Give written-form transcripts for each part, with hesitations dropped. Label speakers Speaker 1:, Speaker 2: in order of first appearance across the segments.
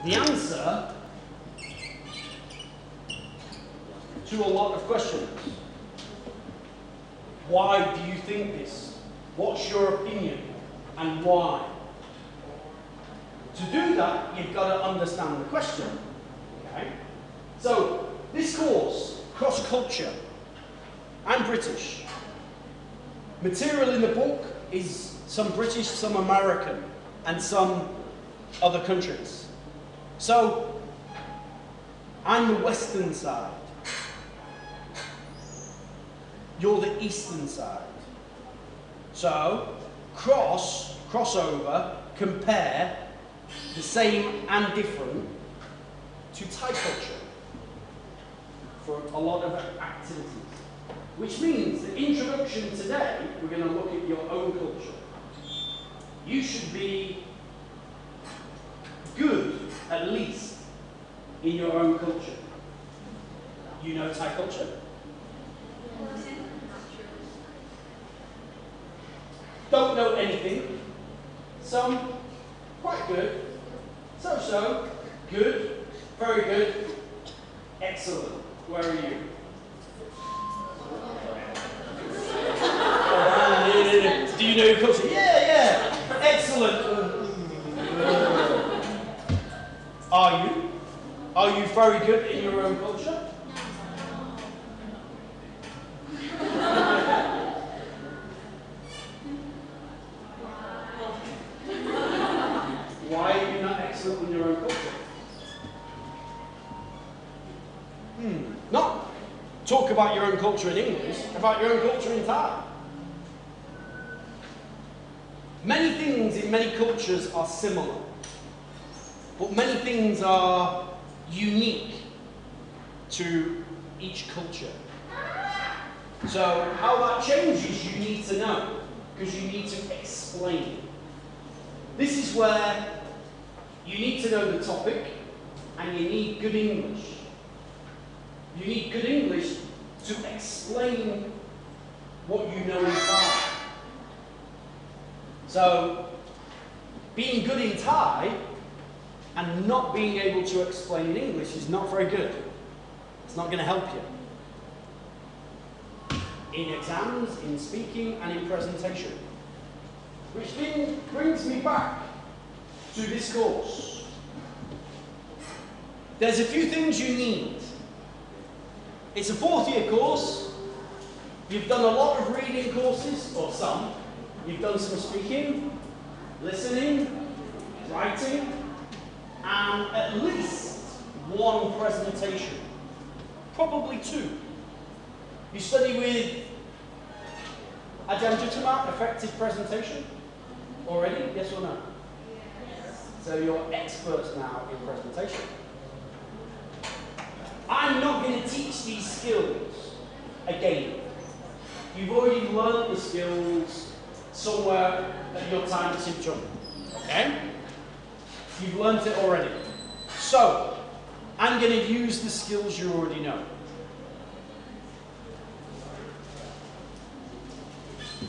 Speaker 1: the answer to a lot of questions. Why do you think this? What's your opinion? And why? To do that, you've got to understand the question. Okay? So, this course, cross-culture, I'm British. Material in the book is some British, some American, and some other countries. So, I'm the western side. You're the eastern side. So, crossover, compare, the same and different to Thai culture for a lot of activities. Which means the introduction today, we're going to look at your own culture. You should be good, at least, in your own culture. You know Thai culture? Don't know anything. Some, quite good. So-so, good, very good, excellent. Where are you? Do you know your culture? Yeah, excellent. Are you? Are you very good in your own culture? Why are you not excellent in your own culture? Not talk about your own culture in English, about your own culture in Thai. Many things in many cultures are similar, but many things are unique to each culture. So how that changes, you need to know, because you need to explain. This is where you need to know the topic, and you need good English. You need good English to explain what you know in Thai. So, being good in Thai and not being able to explain in English is not very good. It's not going to help you in exams, in speaking, and in presentation. Which then brings me back to this course. There's a few things you need. It's a 4th-year course. You've done a lot of reading courses, or some. You've done some speaking, listening, writing, and at least 1 presentation. Probably 2. You study with Ajahn Jutama, effective presentation? Already? Yes or no? Yes. So you're experts now in presentation. I'm not going to teach these skills again. You've already learned the skills somewhere at your time at Simchon. Okay? You've learned it already. So, I'm going to use the skills you already know.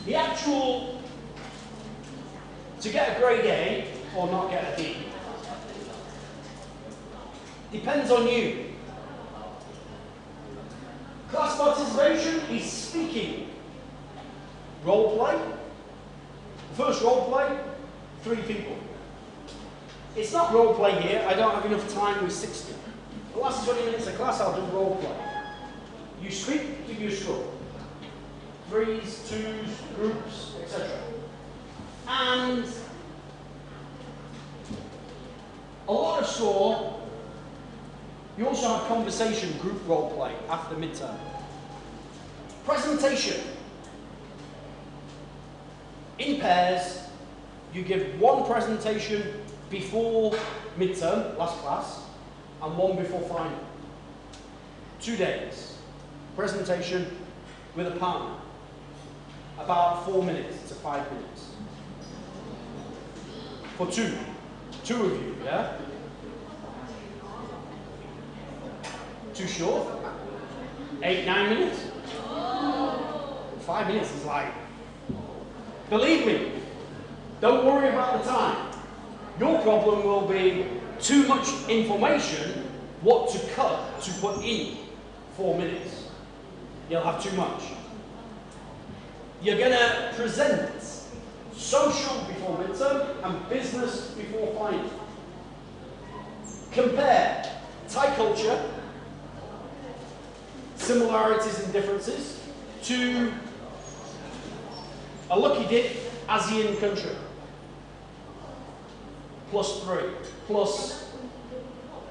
Speaker 1: The actual, to get a grade A or not get a D, depends on you. Class participation is speaking. Role play. The first role play, 3 people. It's not role play here. I don't have enough time with 60. The last 20 minutes of class, I'll do role play. You speak, give you a score. 3s, 2s, groups, etc. And a lot of score. You also have conversation, group role play after midterm. Presentation. In pairs, you give 1 presentation before midterm, last class, and 1 before final. 2 days. Presentation with a partner. About 4 minutes to 5 minutes. For 2. 2 of you, yeah? Too short? 8, 9 minutes? 5 minutes is like, believe me, don't worry about the time. Your problem will be too much information, what to cut, to put in 4 minutes. You'll have too much. You're going to present social before midterm and business before final. Compare Thai culture, similarities and differences, to a lucky dip ASEAN country. +3, plus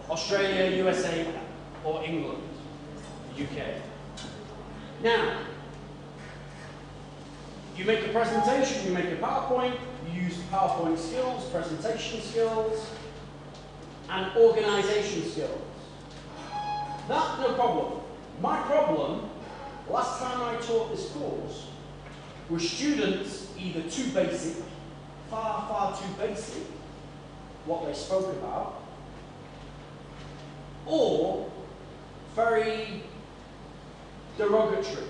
Speaker 1: Australia, USA, or England, UK. Now, you make a presentation, you make a PowerPoint, you use PowerPoint skills, presentation skills, and organization skills. That's no problem. My problem, last time I taught this course, were students either too basic, far, far too basic, what they spoke about, or very derogatory.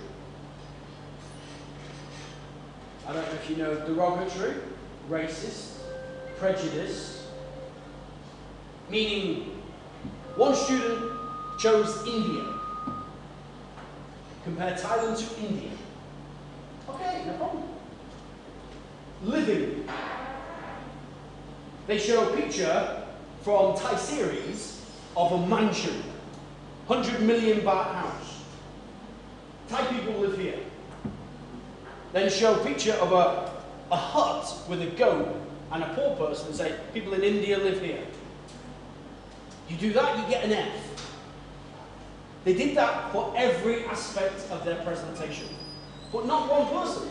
Speaker 1: I don't know if you know derogatory, racist, prejudice, meaning one student chose India. Compare Thailand to India. Okay, no problem. Living. They show a picture from Thai series of a mansion, 100 million baht house. Thai people live here. Then show a picture of a hut with a goat and a poor person and say, people in India live here. You do that, you get an F. They did that for every aspect of their presentation, but not one person.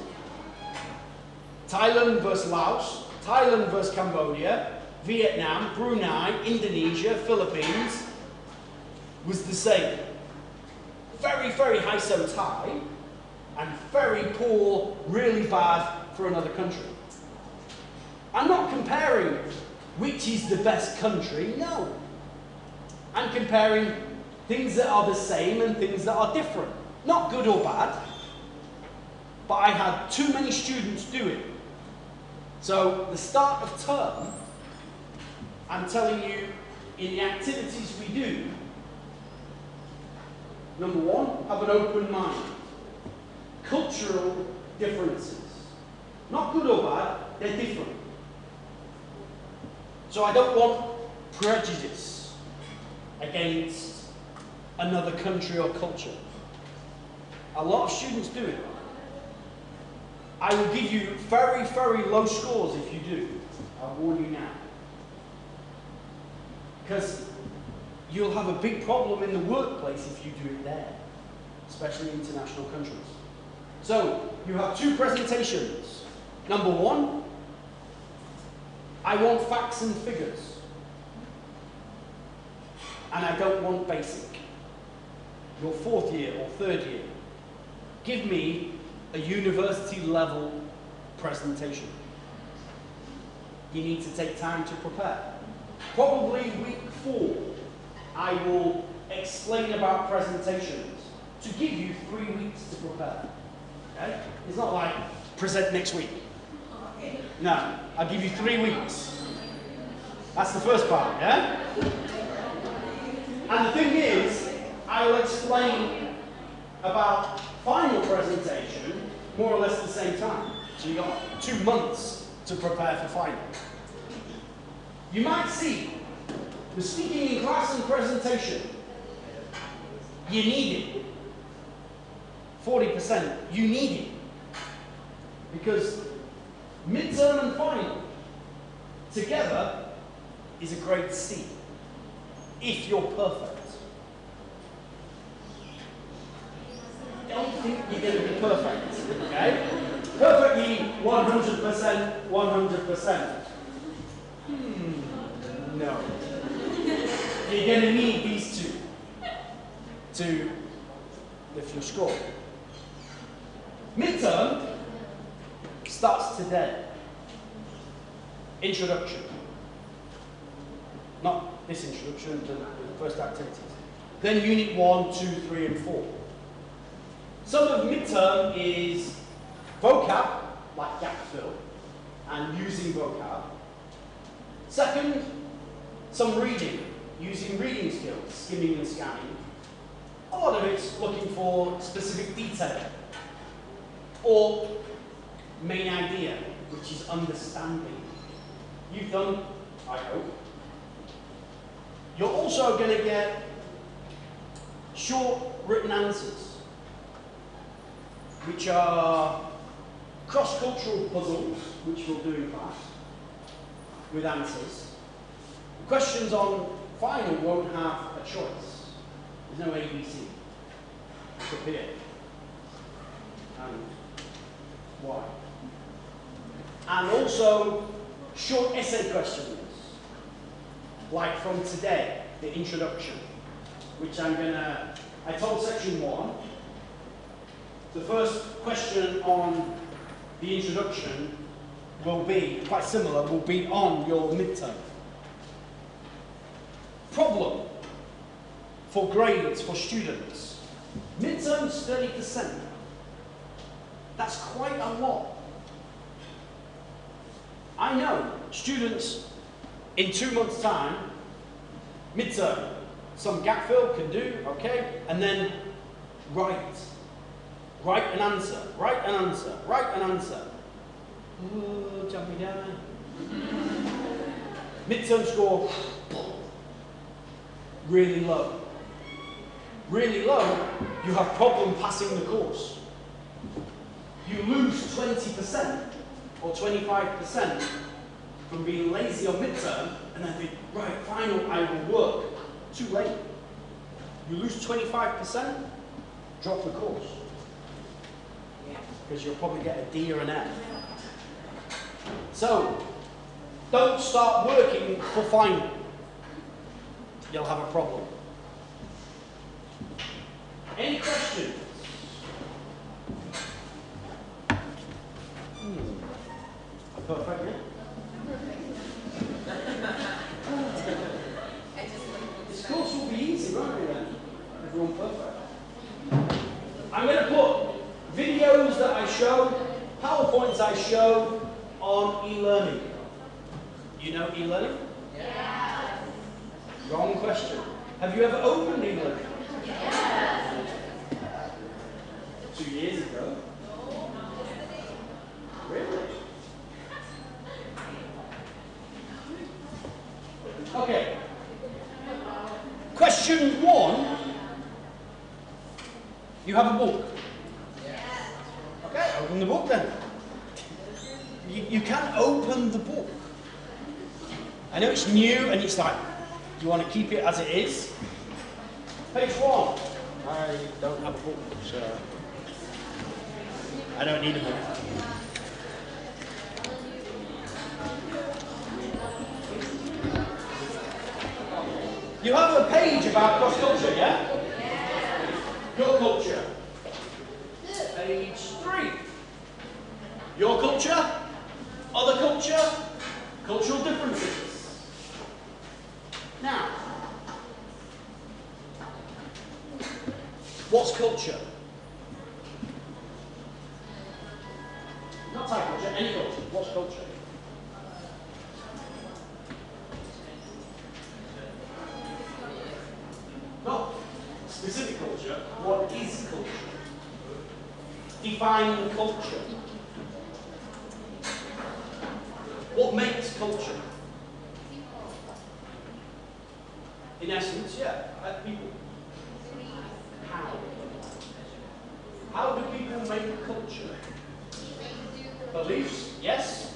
Speaker 1: Thailand versus Laos, Thailand versus Cambodia, Vietnam, Brunei, Indonesia, Philippines was the same. Very, very high so Thai, and very poor, really bad for another country. I'm not comparing which is the best country, no. I'm comparing things that are the same and things that are different. Not good or bad, but I had too many students do it. So the start of term, I'm telling you, in the activities we do, number one, have an open mind. Cultural differences. Not good or bad, they're different. So I don't want prejudice against another country or culture. A lot of students do it. I will give you very, very low scores if you do. I'll warn you now. Because you'll have a big problem in the workplace if you do it there, especially in international countries. So, you have two presentations. Number one, I want facts and figures. And I don't want basic. Your fourth year or third year. Give me a university level presentation. You need to take time to prepare. Probably week 4, I will explain about presentations to give you 3 weeks to prepare. Okay? It's not like present next week. No, I'll give you 3 weeks. That's the first part, yeah? And the thing is, I will explain about final presentation more or less at the same time. So you've got 2 months to prepare for final. You might see the speaking in class and presentation. You need it. 40%, you need it. Because midterm and final together is a grade C. If you're perfect. Don't think you're going to be perfect, okay? Perfectly 100%, 100%. No. You're going to need these two to lift your score. Midterm starts today. Introduction. Not this introduction, the first activities. Then unit 1, 2, 3, and 4. Some of midterm is vocab, like gap fill, and using vocab. Second, some reading, using reading skills, skimming and scanning. A lot of it's looking for specific detail or main idea, which is understanding. You've done, I hope. You're also going to get short written answers, which are cross-cultural puzzles, which we'll do in class, with answers. The questions on final won't have a choice. There's no ABC. It's up here. And why? And also short essay questions, like from today, the introduction, which I told section 1, the first question on the introduction will be, quite similar, will be on your midterm. Problem for grades for students. Midterms 30%. That's quite a lot. I know students in 2 months' time, midterm, some gap fill can do, okay, and then write an answer, write an answer, write an answer. Ooh, jumping down. Midterm score, really low. Really low, you have problem passing the course. You lose 20% or 25% from being lazy on midterm and then think, right, final, I will work. Too late. You lose 25%, drop the course. Because you'll probably get a D or an F. So, don't start working for final. You'll have a problem. Any questions? Perfect, yeah? This course will be easy, won't it then? Everyone perfect. I'm going to put videos that I show, PowerPoints I show on e-learning. You know e-learning? Yeah. Wrong question. Have you ever opened e-learning? Yeah. 2 years ago. Really? Okay. Question 1. You have a book. Okay, open the book then. You can open the book. I know it's new and it's like, you want to keep it as it is. Page 1. I don't have a book, so I don't need a book. You have a page about cross-culture, yeah? Your culture. Page 3. Your culture, other culture, cultural differences. Now, what's culture? Not Thai culture, any culture. What's culture? Not specific culture, what is culture? Define culture. What makes culture? In essence, yeah, people. How? How do people make culture? Beliefs, yes?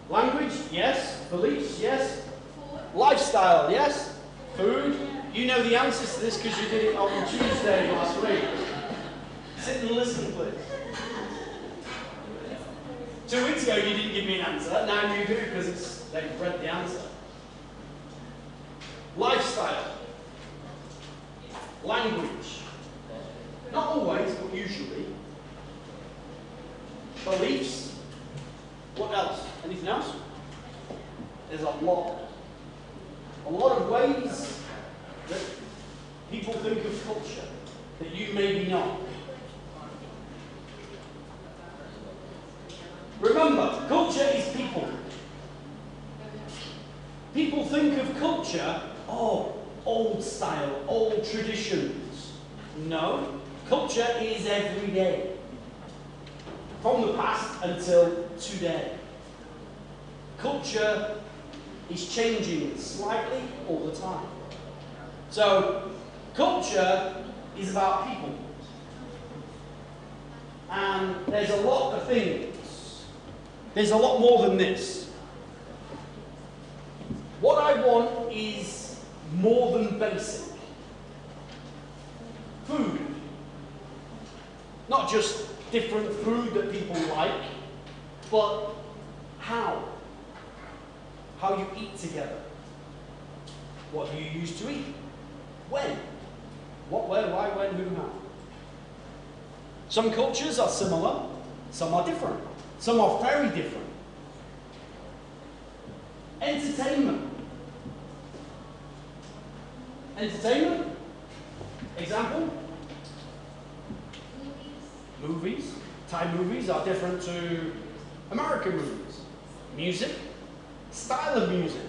Speaker 1: Language, yes. Beliefs, yes. Lifestyle, yes. Food, you know the answers to this because you did it on Tuesday last week. Sit and listen, please. 2 weeks ago you didn't give me an answer, now you do because they've read the answer. Lifestyle. Language. Not always, but usually. Beliefs. What else? Anything else? There's a lot. A lot of ways that people think of culture that you maybe not. think of culture, oh, old style, old traditions. No, culture is every day. From the past until today. Culture is changing slightly all the time. So, culture is about people. And there's a lot of things. There's a lot more than this. What I want is more than basic. Food. Not just different food that people like, but how. How you eat together. What do you use to eat? When? What, where, why, when, who, how. Some cultures are similar, some are different. Some are very different. Entertainment. Entertainment? Example? Movies. Thai movies are different to American movies. Music. Style of music.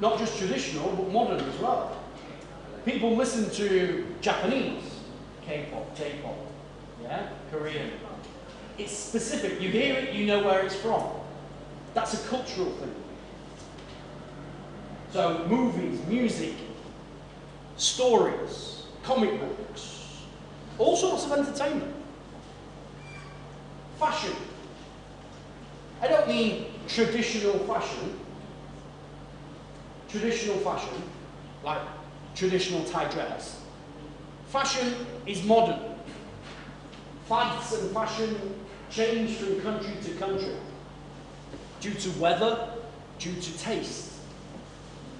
Speaker 1: Not just traditional, but modern as well. People listen to Japanese, K-pop, J-pop, yeah, Korean. It's specific. You hear it, you know where it's from. That's a cultural thing. So movies, music, stories, comic books, all sorts of entertainment. Fashion. I don't mean traditional fashion. Traditional fashion, like traditional Thai dress. Fashion is modern. Fads and fashion change from country to country due to weather, due to taste.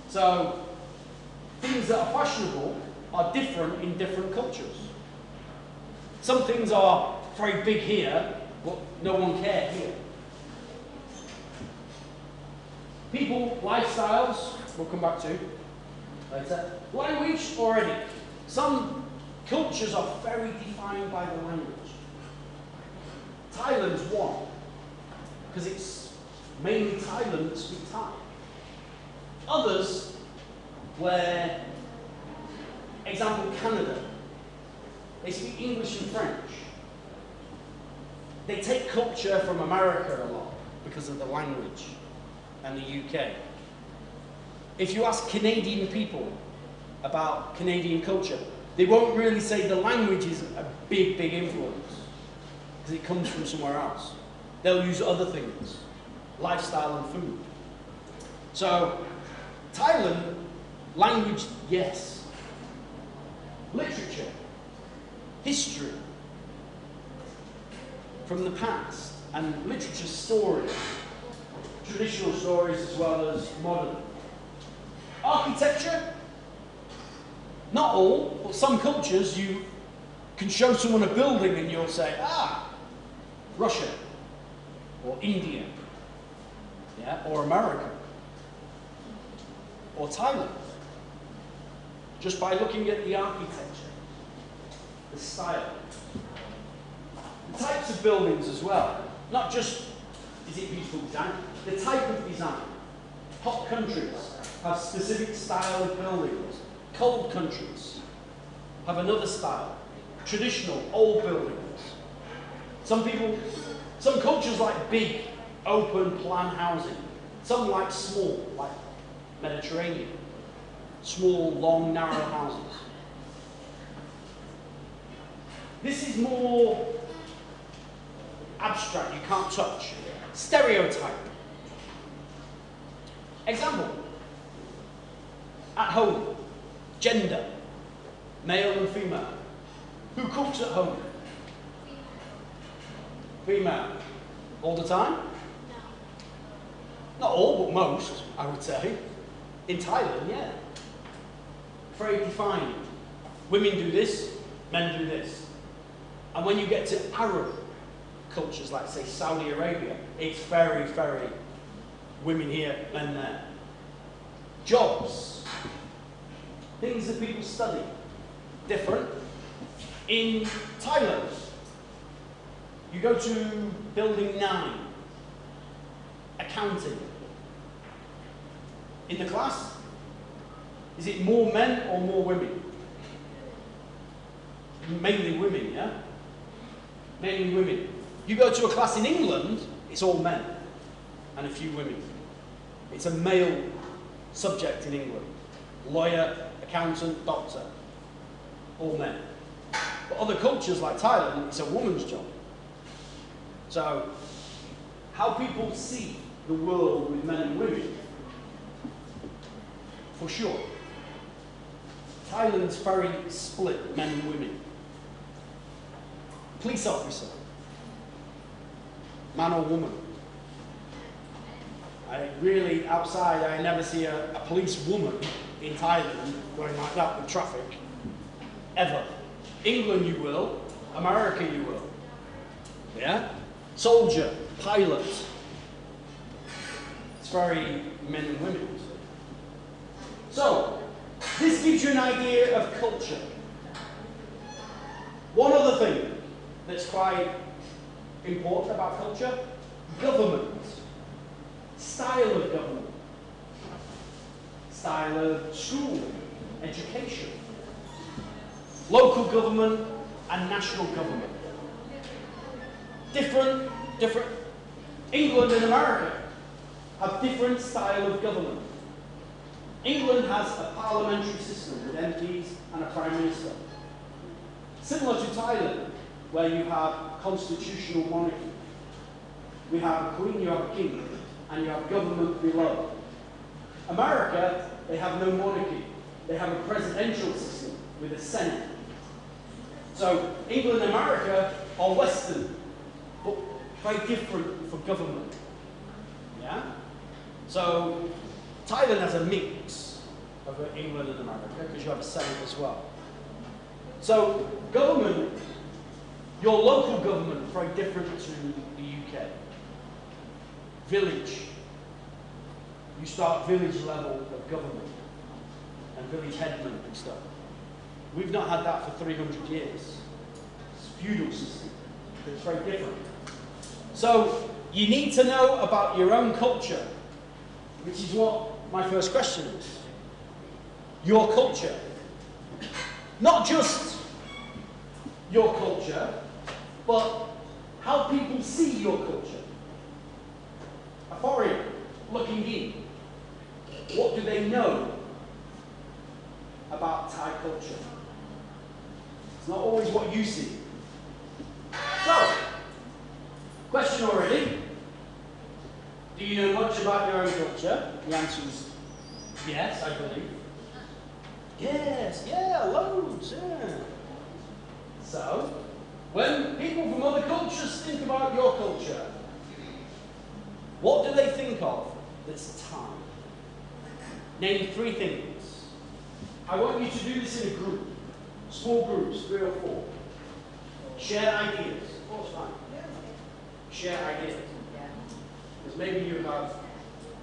Speaker 1: So, things that are fashionable are different in different cultures. Some things are very big here, but no one cares here. People, lifestyles, we'll come back to later. Language, already. Some cultures are very defined by the language. Thailand's one, because it's mainly Thailand that speak Thai. Others, where, example, Canada, they speak English and French. They take culture from America a lot because of the language and the UK. If you ask Canadian people about Canadian culture, they won't really say the language is a big, big influence because it comes from somewhere else. They'll use other things, lifestyle and food. So, Thailand, language, yes. Literature, history from the past, and literature stories, traditional stories as well as modern. Architecture, not all, but some cultures you can show someone a building and you'll say, ah, Russia, or India, yeah, or America, or Thailand, just by looking at the architecture, the style. The types of buildings as well, not just is it beautiful design, the type of design. Hot countries have specific style of buildings. Cold countries have another style. Traditional, old buildings. Some cultures like big, open plan housing. Some like small, like Mediterranean. Small, long, narrow houses. This is more abstract, you can't touch. Stereotype. Example. At home. Gender. Male and female. Who cooks at home? Female. All the time? No. Not all, but most, I would say. In Thailand, yeah. Very defined. Women do this, men do this. And when you get to Arab cultures, like say Saudi Arabia, it's very, very women here, men there. Jobs. Things that people study. Different. In Thailand, you go to building 9, accounting. in the class? Is it more men or more women? Mainly women, yeah? Mainly women. You go to a class in England, it's all men and a few women. It's a male subject in England. Lawyer, accountant, doctor, all men. But other cultures like Thailand, it's a woman's job. So, how people see the world with men and women, for sure. Thailand's very split, men and women. Police officer, man or woman. Outside, I never see a police woman in Thailand going like that with traffic. Ever. England you will, America you will. Yeah? Soldier, pilot. It's very men and women. So, this gives you an idea of culture. One other thing that's quite important about culture, government. Style of government. Style of school, education. Local government and national government. Different, England and America have different style of government. England has a parliamentary system with MPs and a Prime Minister. Similar to Thailand, where you have constitutional monarchy. We have a queen, you have a king, and you have government below. America, they have no monarchy. They have a presidential system with a Senate. So England and America are Western, but very different for government. Yeah? So Thailand has a mix of England and America because you have a Senate as well. So government, your local government is very different to the UK. Village. You start village level of government and village headmen and stuff. We've not had that for 300 years. It's a feudal system. It's very different. So you need to know about your own culture, which is what my first question is. Your culture. Not just your culture, but how people see your culture. A foreigner looking in, what do they know about Thai culture? It's not always what you see. So, question already. Do you know much about your own culture? The answer is yes, I believe. Yes, yeah, loads, yeah. So, when people from other cultures think about your culture, what do they think of that's Thai? Name 3 things. I want you to do this in a group. Small groups, 3 or 4. Share ideas. Of course, fine. Share ideas. Because maybe you have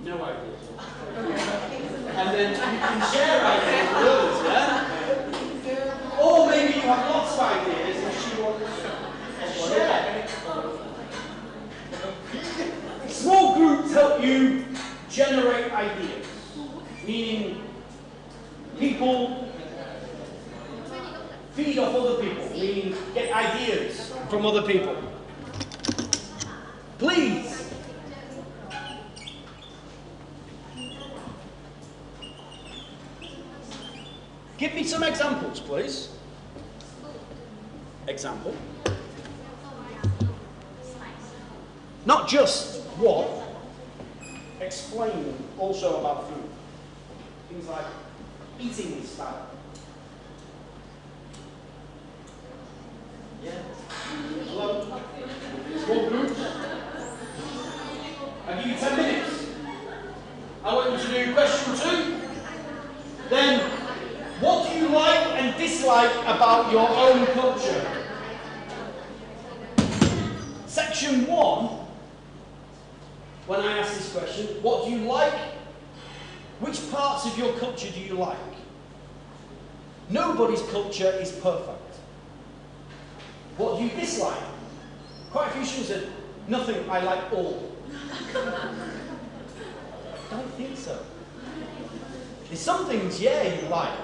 Speaker 1: no ideas. And then you can share ideas with others, yeah? Or maybe you have lots of ideas and you want to share. Small groups help you generate ideas, meaning people feed off other people, meaning get ideas from other people. Please. Give me some examples, please. Example. Not just what, explain also about food. Things like eating style. Yeah? Hello? Small groups? I'll give you 10 minutes. I want you to do question 2. Then, what do you like and dislike about your own culture? Section 1. When I ask this question, what do you like? Which parts of your culture do you like? Nobody's culture is perfect. What do you dislike? Quite a few students said, nothing, I like all. I don't think so. There's some things, yeah, you like.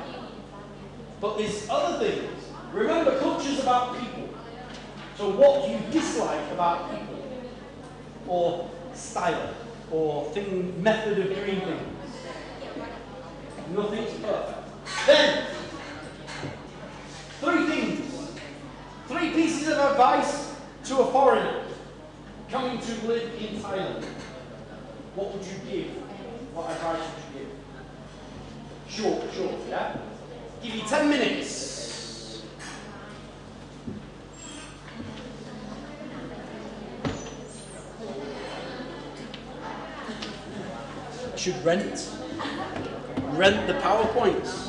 Speaker 1: But there's other things. Remember, culture's about people. So what do you dislike about people? Or style? Or method of doing things? Nothing's perfect. Then, 3 things. 3 pieces of advice to a foreigner coming to live in Thailand. What would you give? What advice would you give? Short, yeah? Give you 10 minutes. I should rent the PowerPoints.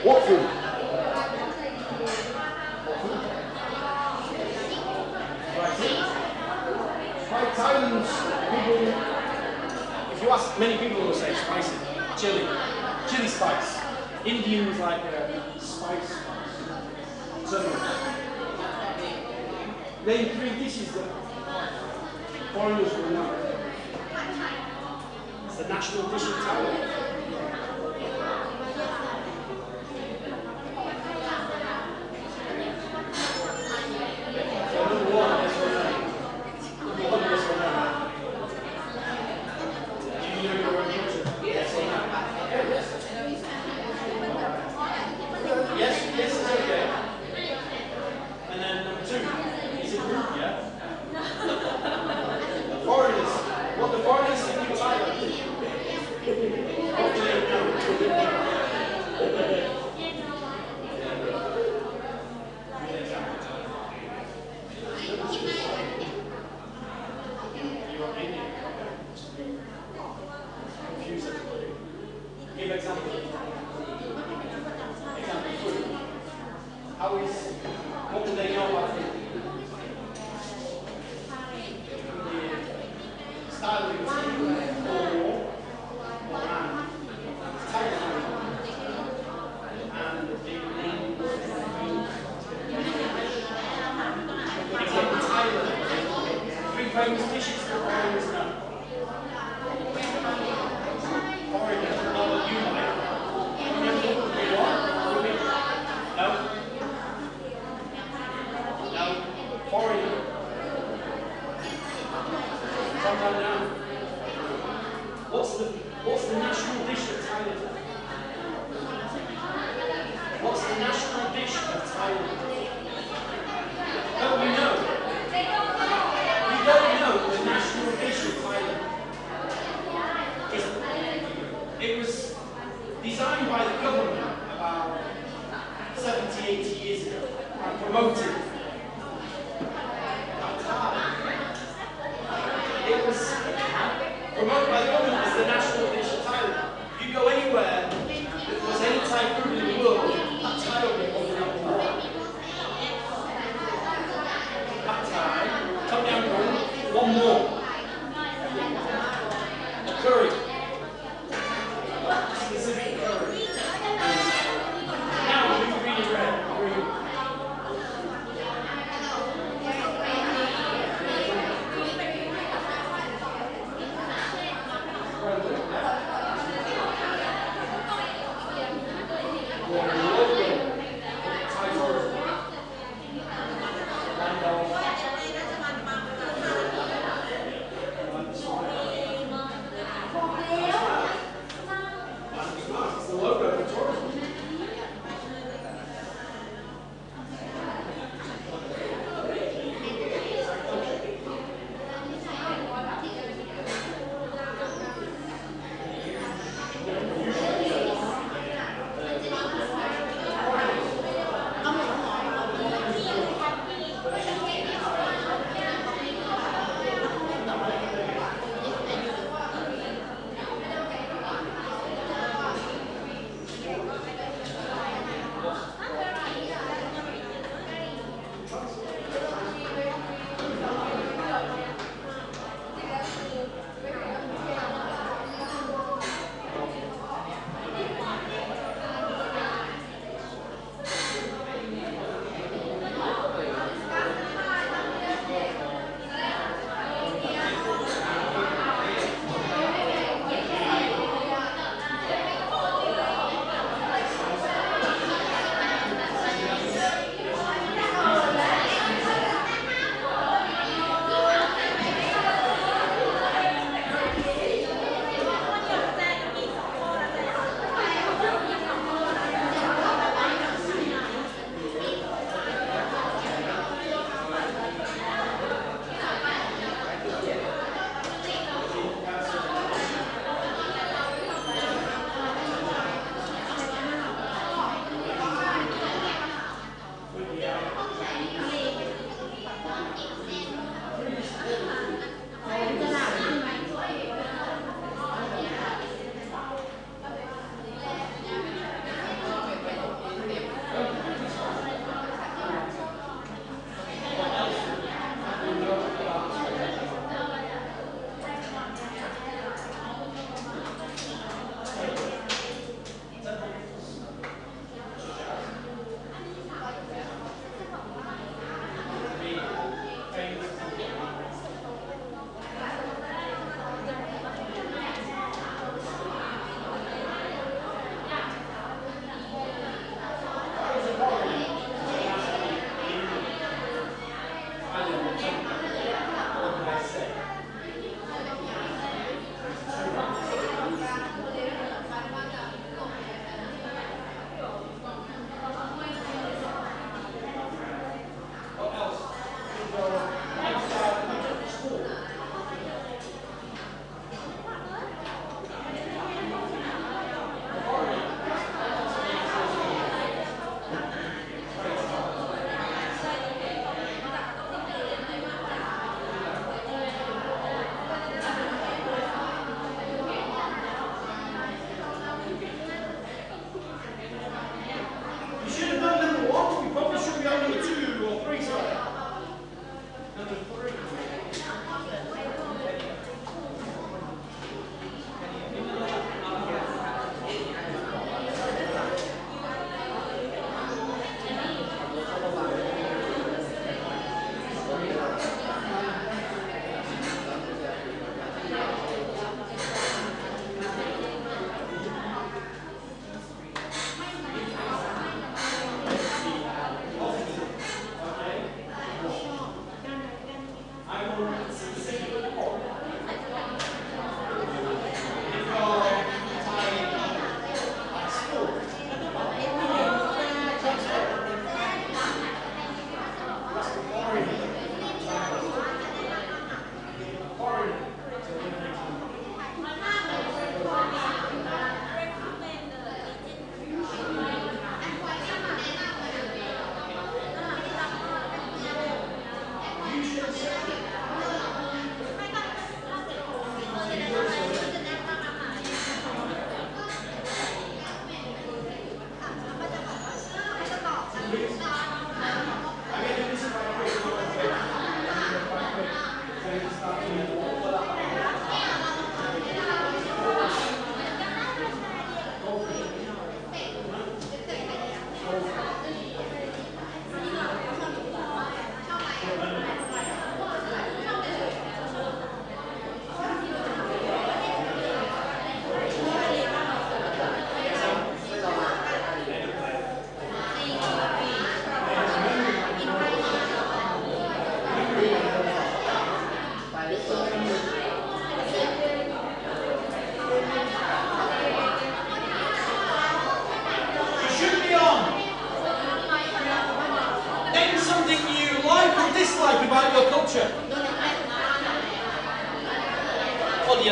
Speaker 1: What food? Right, Thailand's people, if you ask many people will say spicy, chili spice. Indians like spice. Turmeric. Name 3 dishes that foreigners will know. It's the national dish of Thailand. What do they know about it? Style of famous dishes that foreigners know. Foreigners know what you like. Remember what you want? No? No? Foreigner. Sometime now. What's the national dish of Thailand? What's the national dish of Thailand? No, we know. Don't know the national dish of Thailand. It was designed by the government about 70, 80 years ago and promoted. It was promoted by the government as the national dish of Thailand. You go anywhere, if there was any Thai food in the world, that Thai would be number 1. That Thai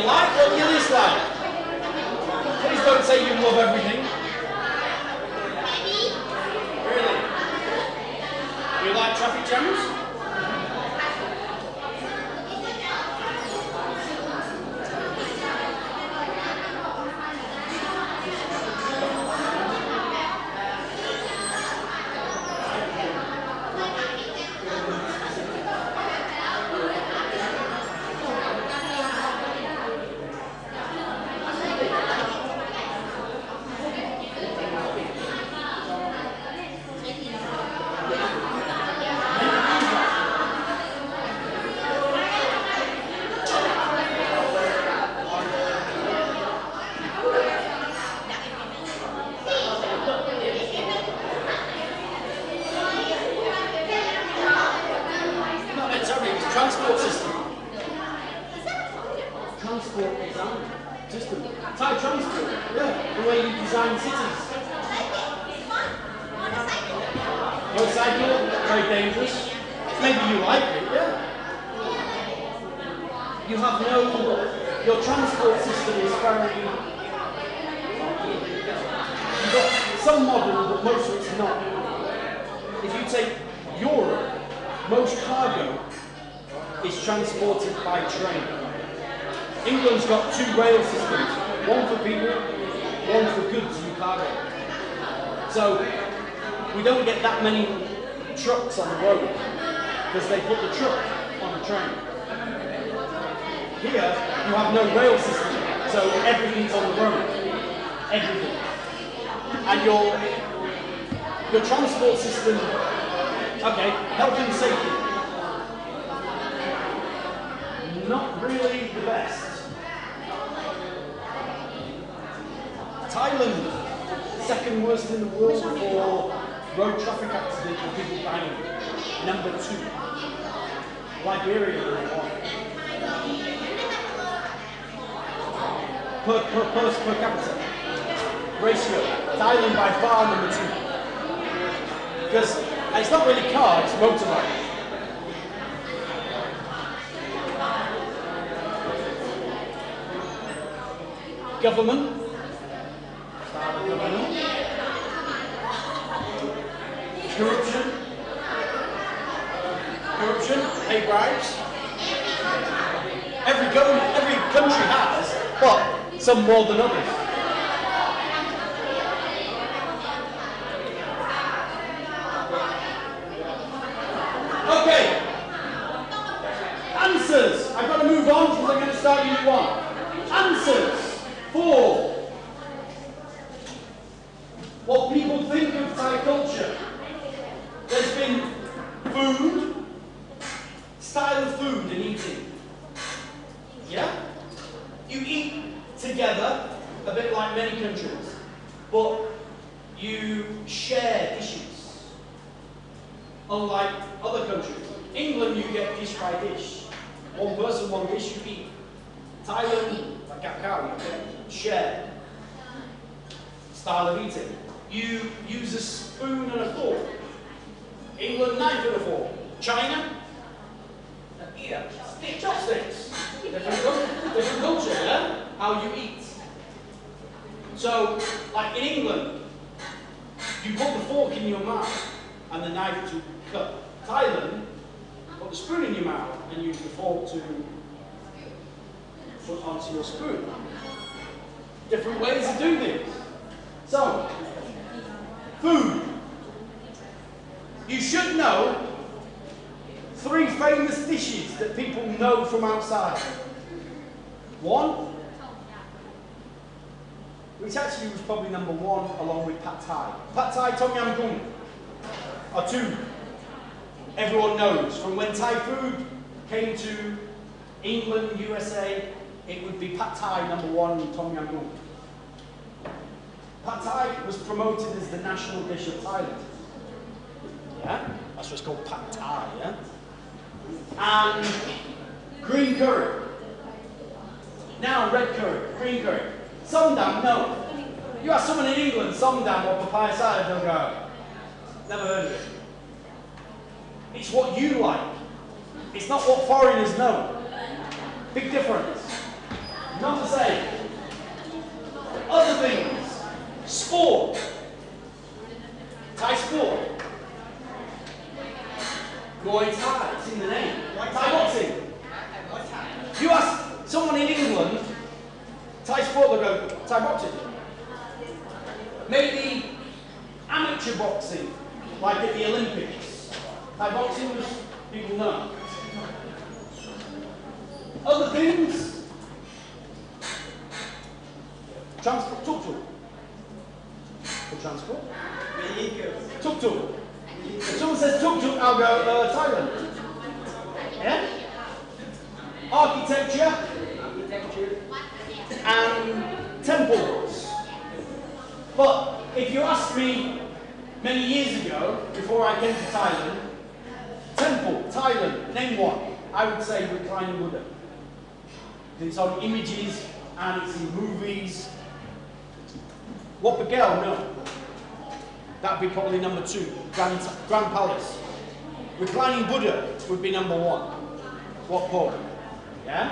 Speaker 1: like? What do you dislike? Please don't say you love everything. Really? You like traffic jams? Transport system. Transport design system. Thai transport. Yeah, the way you design cities. Motorcycle, very dangerous. Maybe you like it, yeah. You have no, your transport system is very, you've got some modern, but most of it's not. If you take Europe, most cargo is transported by train. England's got 2 rail systems, one for people, one for goods and cargo. So we don't get that many trucks on the road because they put the truck on the train. Here you have no rail system, so everything's on the road. Everything. And your transport system, okay, health and safety. Not really the best. Thailand, second worst in the world for road traffic accidents and people dying. Number 2. Liberia, number 1. Per capita ratio. Thailand by far number 2. Because it's not really car, it's motorbike. Government. Corruption. Pay bribes. Every country has, but some more than others. Okay. Answers. I've got to move on because I'm going to start unit 1. Answers. 4. What people think of Thai culture. There's been food, style of food and eating. Yeah? You eat together, a bit like many countries, but you share dishes. Unlike other countries. England, you get dish by dish. One person, one dish you eat. Thailand, like cacao, you get share. Style of eating. You use a spoon and a fork. England, knife and a fork. China, chopsticks. Different culture, yeah? How you eat. So, like in England, you put the fork in your mouth and the knife to cut. Thailand, put the spoon in your mouth and use the fork to put onto your spoon. Different ways to do things. So, food. You should know 3 famous dishes that people know from outside. 1, which actually was probably number 1 along with pad thai. Pad thai, tom yam goong are 2. Everyone knows. From when Thai food came to England, USA, it would be pad thai number 1 and tom yam goong. Pad thai was promoted as the national dish of Thailand. Yeah? That's what's called pad thai, yeah? And green curry. Now red curry, green curry. Somdam, no. You ask someone in England, somdam or papaya salad, they'll go, never heard of it. It's what you like. It's not what foreigners know. Big difference. Not the same. Other things. Sport. Thai sport. Muay Thai, it's in the name. Thai boxing. If you ask someone in England, Thai sport, they'll go, Thai boxing. Maybe amateur boxing, like at the Olympics. Thai boxing was, people know. Other things, transport, tuk-tuk. For transport? Tuk-tuk. If someone says tuk-tuk, I'll go, Thailand. Yeah? Architecture. And temples. But if you asked me many years ago, before I came to Thailand, temple, Thailand, name one, I would say reclining Buddha. It's on images and it's in movies. Wat Pagel, no. That'd be probably number 2, Grand Palace. Reclining Buddha would be number 1. Wat Po? Yeah?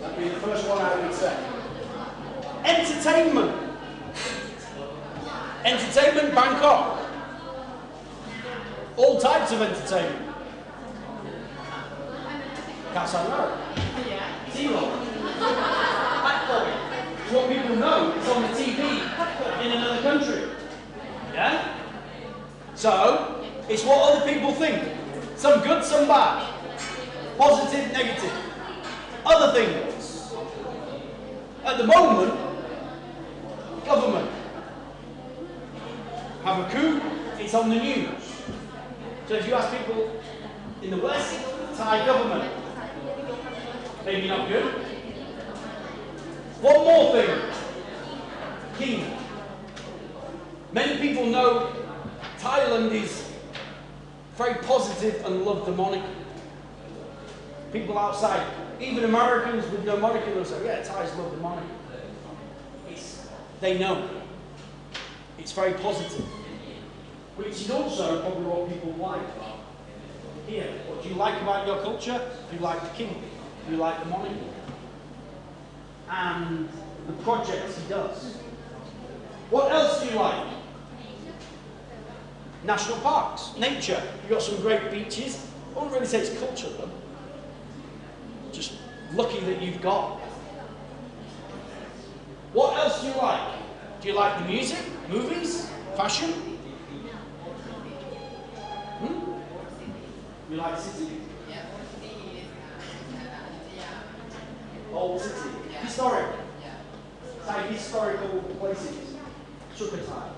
Speaker 1: That'd be the first one I would say. Entertainment. Entertainment, Bangkok. All types of entertainment. Kasano. Zero. What people know, it's on the TV in another country. Yeah? So, it's what other people think. Some good, some bad. Positive, negative. Other things. At the moment, government. Have a coup, it's on the news. So if you ask people in the West, Thai government. Maybe not good. One more thing. King. Many people know Thailand is very positive and love the monarchy. People outside, even Americans with no monarchy, will say, yeah, Thais love the monarchy. They know. It's very positive. Which is also probably what people like here. What do you like about your culture? You like the king. You like the monarchy. And the projects he does. What else do you like? National parks, nature. You've got some great beaches. I wouldn't really say it's culture though. Just lucky that you've got. What else do you like? Do you like the music, movies, fashion? You like city? Old city. Historic. Thai historical places. Sukhothai.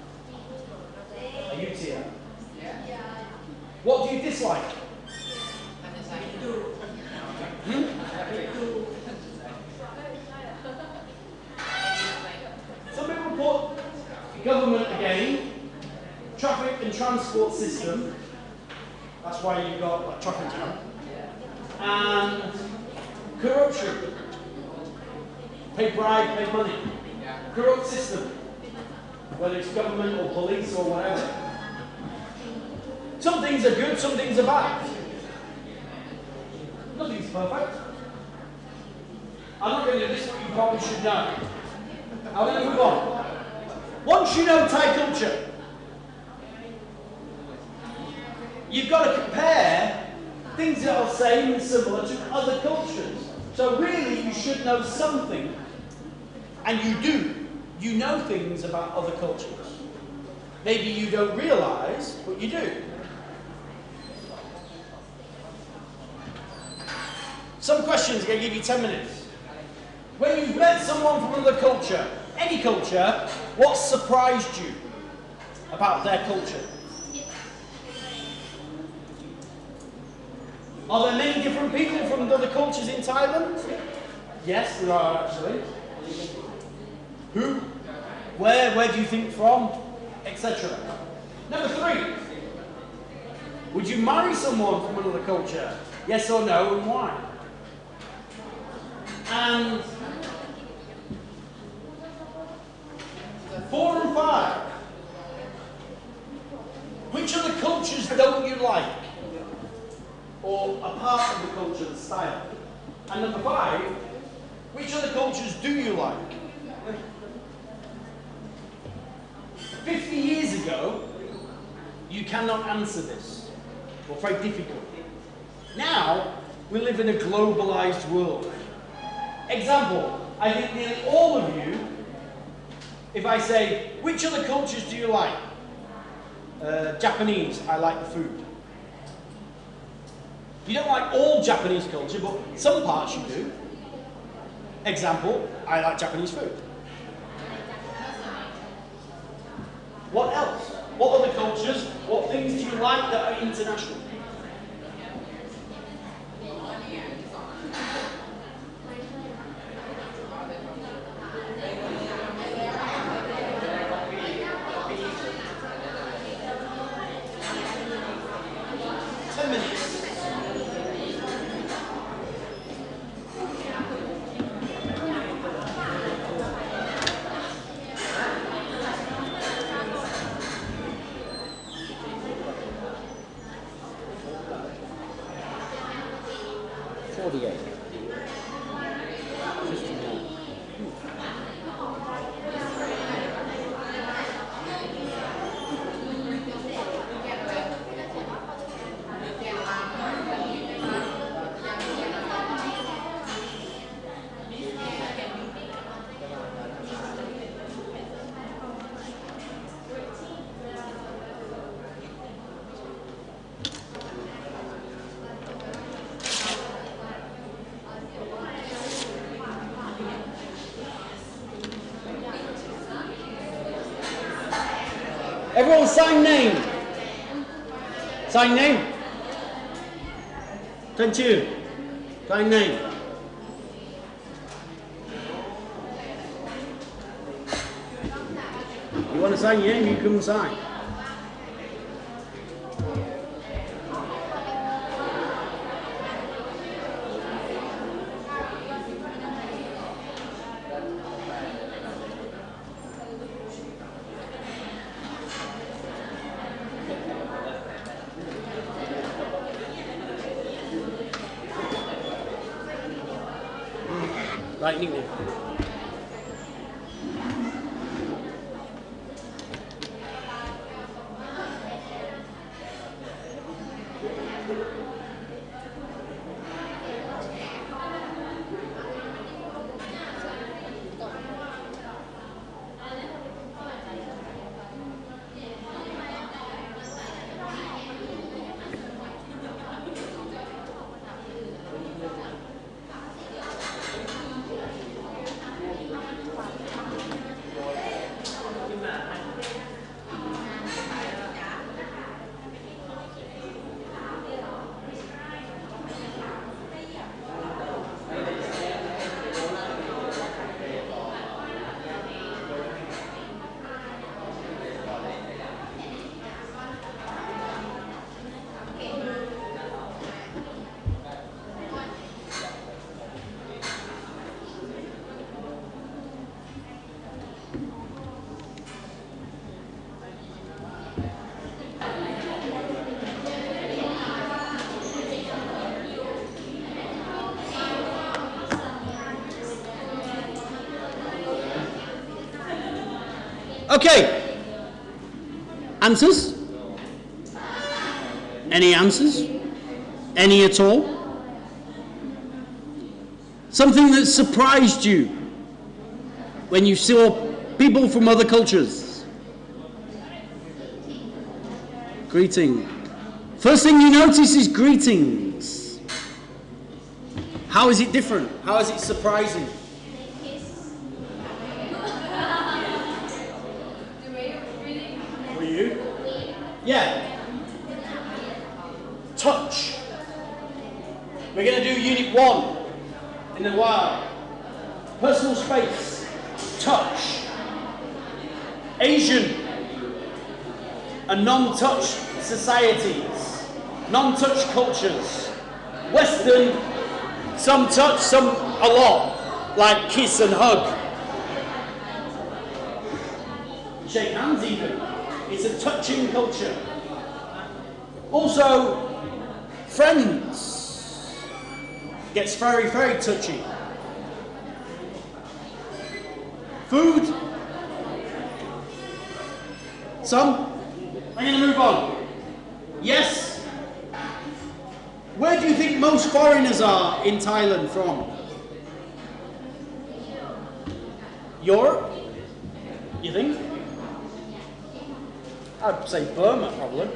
Speaker 1: Ayutthaya. What do you dislike? Some people put government again, traffic and transport system. That's why you've got like traffic jam. And corruption. Pay bribe, pay money. Corrupt system. Whether it's government or police or whatever. Some things are good, some things are bad. Nothing's perfect. I'm not going to do this, but you probably should know. I'm going to move on. Once you know Thai culture, you've got to compare things that are same and similar to other cultures. So really, you should know something, and you do. You know things about other cultures. Maybe you don't realise, but you do. Some questions, I'm going to give you 10 minutes. When you've met someone from another culture, any culture, what surprised you about their culture? Are there many different people from other cultures in Thailand? Yes, there are actually. Who? Where do you think from? Etc. Number 3. Would you marry someone from another culture? Yes or no, and why? And 4 and 5. Which other cultures don't you like? Or a part of the culture, the style? And number 5, do you like? 50 years ago, you cannot answer this. Or very difficult. Now, we live in a globalized world. Example, I think nearly all of you, if I say, which other cultures do you like? Japanese, I like the food. You don't like all Japanese culture, but some parts you do. Example, I like Japanese food. What else? What other cultures, what things do you like that are international? Everyone sign name. Sign name. 22. Sign name. You want to sign your name, you come and sign. Right, nickname. Okay. Answers? Any answers? Any at all? Something that surprised you when you saw people from other cultures? Greeting. First thing you notice is greetings. How is it different? How is it surprising? For you? Yeah. Touch. We're going to do Unit 1 in a while. Personal space. Touch. Asian and non-touch societies. Non-touch cultures. Western, some touch, some a lot. Like kiss and hug. Shake hands even. It's a touching culture. Also, friends. Gets very, very touchy. Food? Some? I'm going to move on. Yes? Where do you think most foreigners are in Thailand from? Europe? You think? I'd say Burma, probably.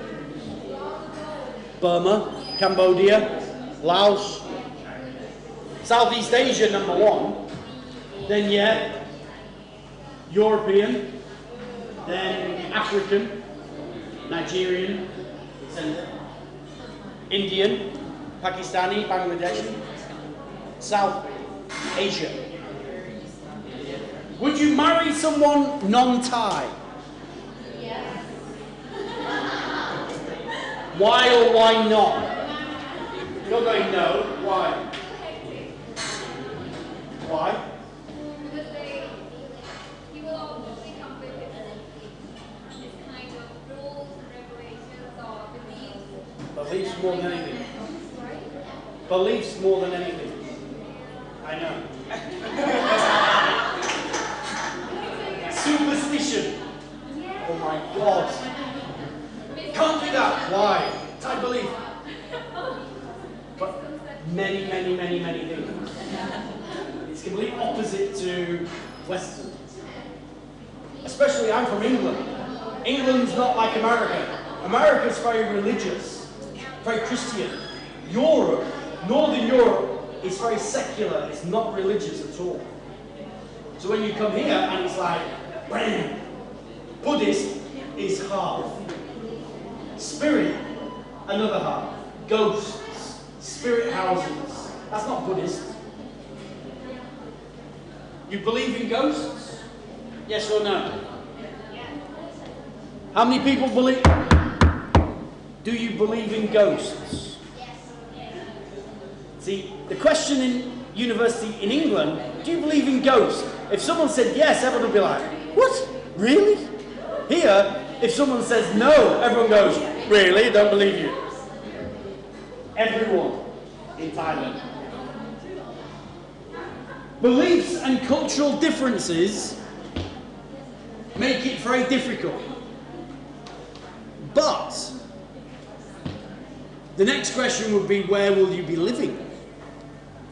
Speaker 1: Burma, Cambodia, Laos. Southeast Asia, number one. Then, yeah, European. Then African, Nigerian, Indian, Pakistani, Bangladeshi, South Asia. Would you marry someone non-Thai?
Speaker 2: Yes.
Speaker 1: Why or why not? You're going no. Why? Why?
Speaker 2: Because he will obviously come with this kind of rules and regulations or beliefs.
Speaker 1: Beliefs more than anything.
Speaker 2: Sorry?
Speaker 1: Beliefs more than anything. I know. Superstition. Oh my God. Can't do that. Why? Thai belief. But many things. It's completely opposite to Western. Especially I'm from England. England's not like America. America's very religious, very Christian. Europe, Northern Europe, is very secular. It's not religious at all. So when you come here and it's like, bam, Buddhist is half. Spirit, another half. Ghosts, spirit houses. That's not Buddhist. You believe in ghosts? Yes or no? How many people believe? Do you believe in ghosts? See, the question in university in England, do you believe in ghosts? If someone said yes, everyone would be like, what? Really? Here, if someone says no, everyone goes, really? Don't believe you. Everyone in Thailand. Beliefs and cultural differences make it very difficult. But the next question would be, where will you be living?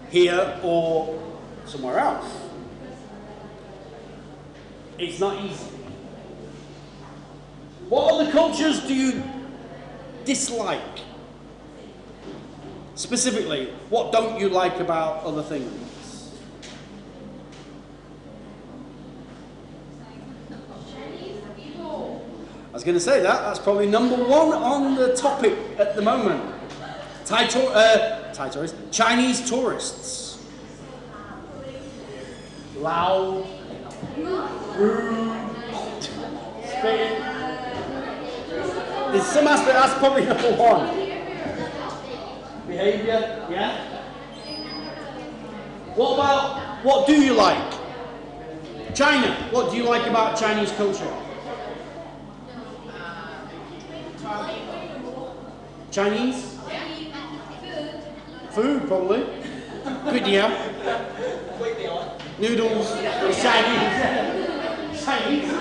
Speaker 1: Here or somewhere else? It's not easy. What other cultures do you dislike? Specifically, what don't you like about other things? I was going to say that's probably number one on the topic at the moment. Chinese tourists. Loud, rude, spitting. There's some aspect, that's probably number one. Behavior, yeah? What do you like? China, what do you like about Chinese culture? Chinese? Food, probably. Good, yeah. Noodles, Chinese. Chinese.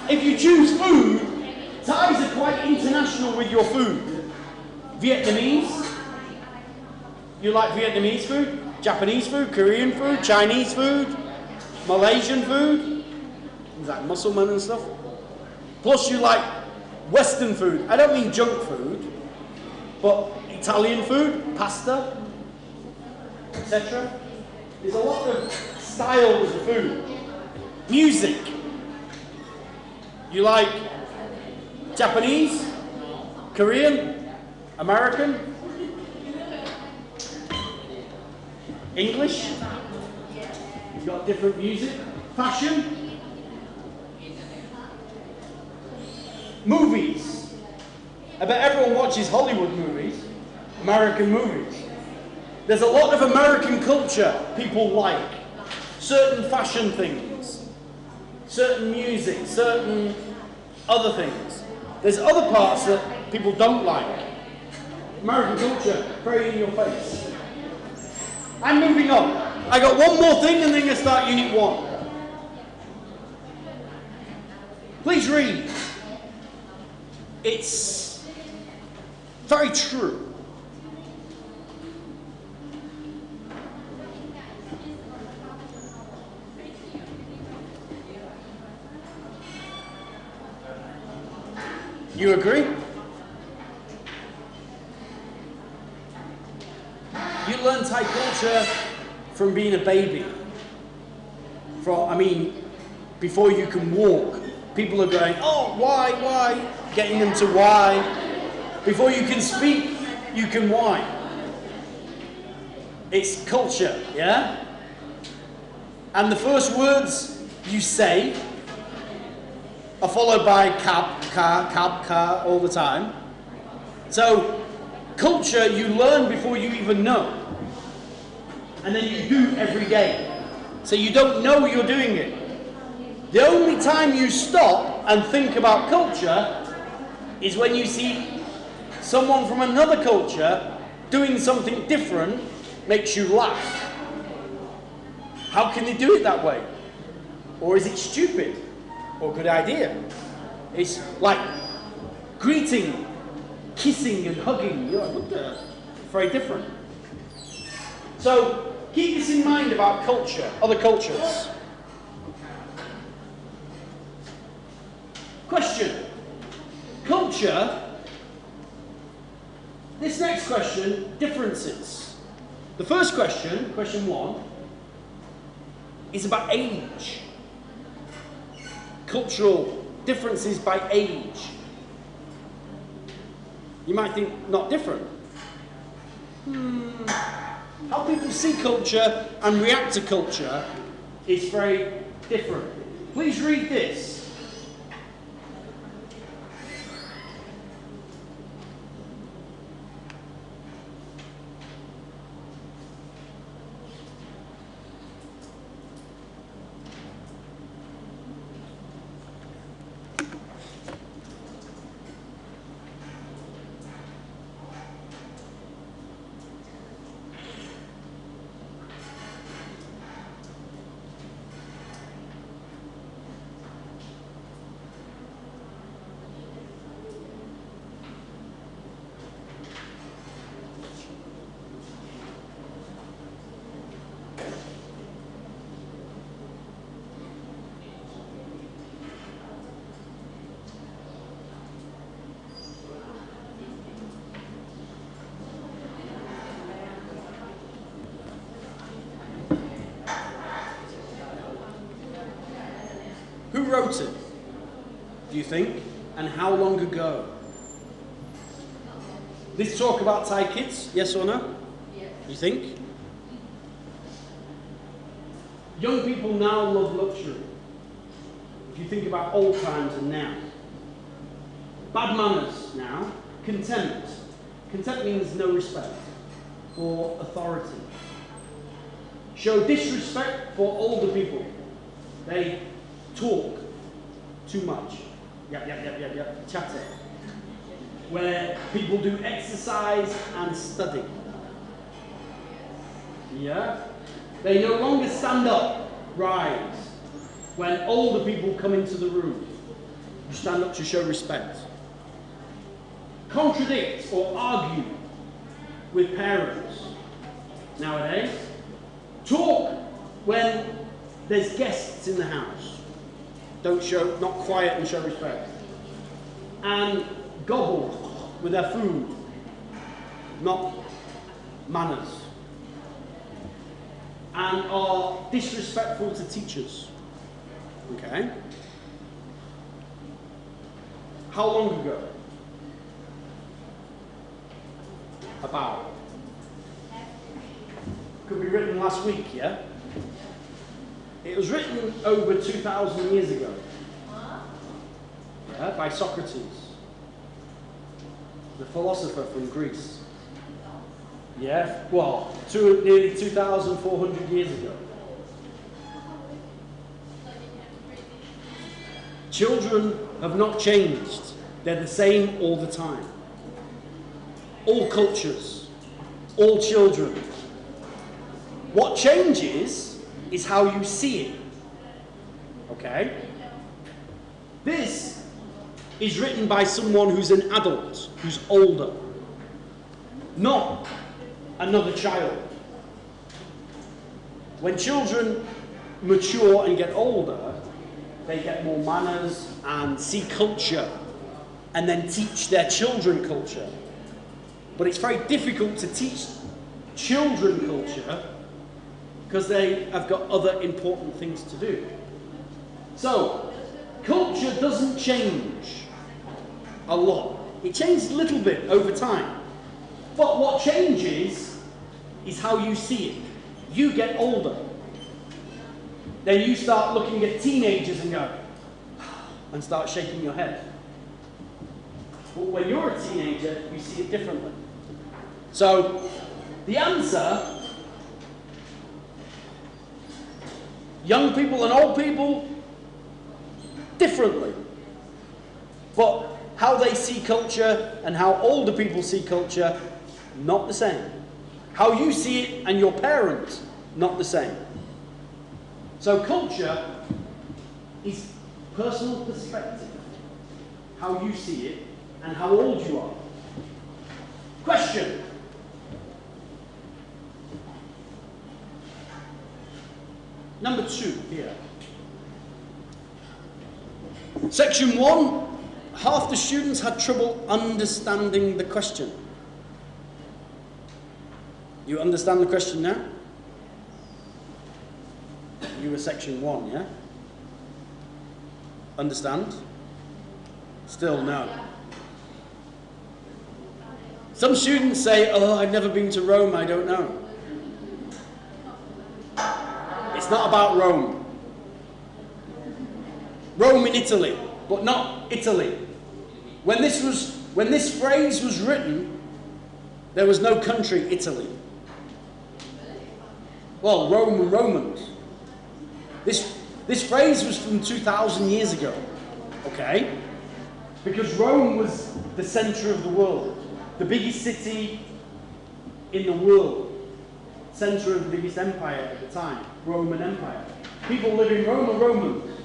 Speaker 1: If you choose food, Thais are quite international with your food. Vietnamese. You like Vietnamese food? Japanese food? Korean food? Chinese food? Malaysian food? Is that Muslim and stuff? Plus you like Western food. I don't mean junk food, but Italian food, pasta, etc. There's a lot of styles of food. Music. You like Japanese, Korean, American, English. You've got different music. Fashion. Movies. I bet everyone watches Hollywood movies, American movies. There's a lot of American culture people like. Certain fashion things, certain music, certain other things. There's other parts that people don't like. American culture, very in your face. I'm moving on. I got one more thing and then I start Unit 1. Please read. It's very true. You agree? You learn Thai culture from being a baby. Before you can walk, people are going, oh, why? Getting them to why. Before you can speak, you can why. It's culture, yeah? And the first words you say are followed by car all the time. So, culture you learn before you even know. And then you do every day. So you don't know you're doing it. The only time you stop and think about culture is when you see someone from another culture doing something different, makes you laugh. How can they do it that way? Or is it stupid? Or good idea? It's like greeting, kissing and hugging. You're like, what the? Very different. So keep this in mind about culture, other cultures. Question. Culture. This next question, differences. The first question, question 1, is about age. Cultural differences by age. You might think not different. How people see culture and react to culture is very different. Please read this. Who wrote it, do you think? And how long ago? This talk about Thai kids, yes or no? Yes. You think? Young people now love luxury. If you think about old times and now. Bad manners now. Contempt. Contempt means no respect for authority. Show disrespect for older people. They talk too much. Chatter. Where people do exercise and study. Yeah? They no longer stand up, rise. When older people come into the room, you stand up to show respect. Contradict or argue with parents nowadays. Talk when there's guests in the house. Not quiet and show respect. And gobble with their food. Not manners. And are disrespectful to teachers. Okay? How long ago? About. Could be written last week, yeah? It was written over 2,000 years ago. Yeah, by Socrates, the philosopher from Greece. Yeah, well, nearly 2,400 years ago. Children have not changed. They're the same all the time. All cultures, all children. What changes is how you see it. Okay? This is written by someone who's an adult, who's older, not another child. When children mature and get older, they get more manners and see culture and then teach their children culture. But it's very difficult to teach children culture because they have got other important things to do. So, culture doesn't change a lot. It changes a little bit over time. But what changes is how you see it. You get older. Then you start looking at teenagers and go, and start shaking your head. But when you're a teenager, you see it differently. So, the answer, young people and old people, differently. But how they see culture and how older people see culture, not the same. How you see it and your parents, not the same. So culture is personal perspective, how you see it and how old you are. Question. Number 2 here. Section 1, half the students had trouble understanding the question. You understand the question now? You were section 1, yeah? Understand? Still no. Some students say, oh, I've never been to Rome, I don't know. It's not about Rome. Rome in Italy, but not Italy. When this phrase was written, there was no country, Italy. Well, Rome and Romans. This phrase was from 2,000 years ago, okay? Because Rome was the center of the world, the biggest city in the world, center of the biggest empire at the time, Roman Empire. People live in Rome are Romans.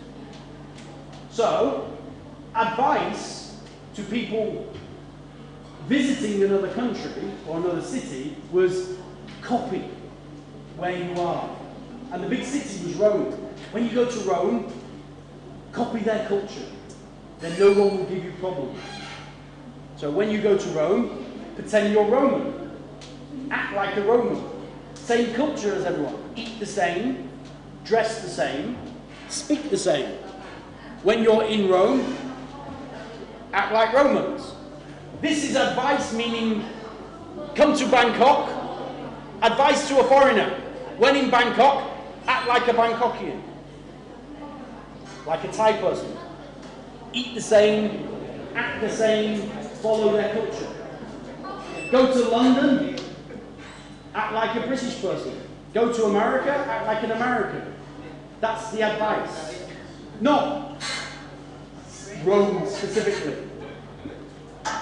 Speaker 1: So, advice to people visiting another country or another city was copy where you are. And the big city was Rome. When you go to Rome, copy their culture. Then no one will give you problems. So when you go to Rome, pretend you're Roman. Act like a Roman. Same culture as everyone. Eat the same, dress the same, speak the same. When you're in Rome, act like Romans. This is advice, meaning come to Bangkok, advice to a foreigner. When in Bangkok, act like a Bangkokian. Like a Thai person. Eat the same, act the same, follow their culture. Go to London, act like a British person. Go to America, act like an American. That's the advice. Not Rome specifically.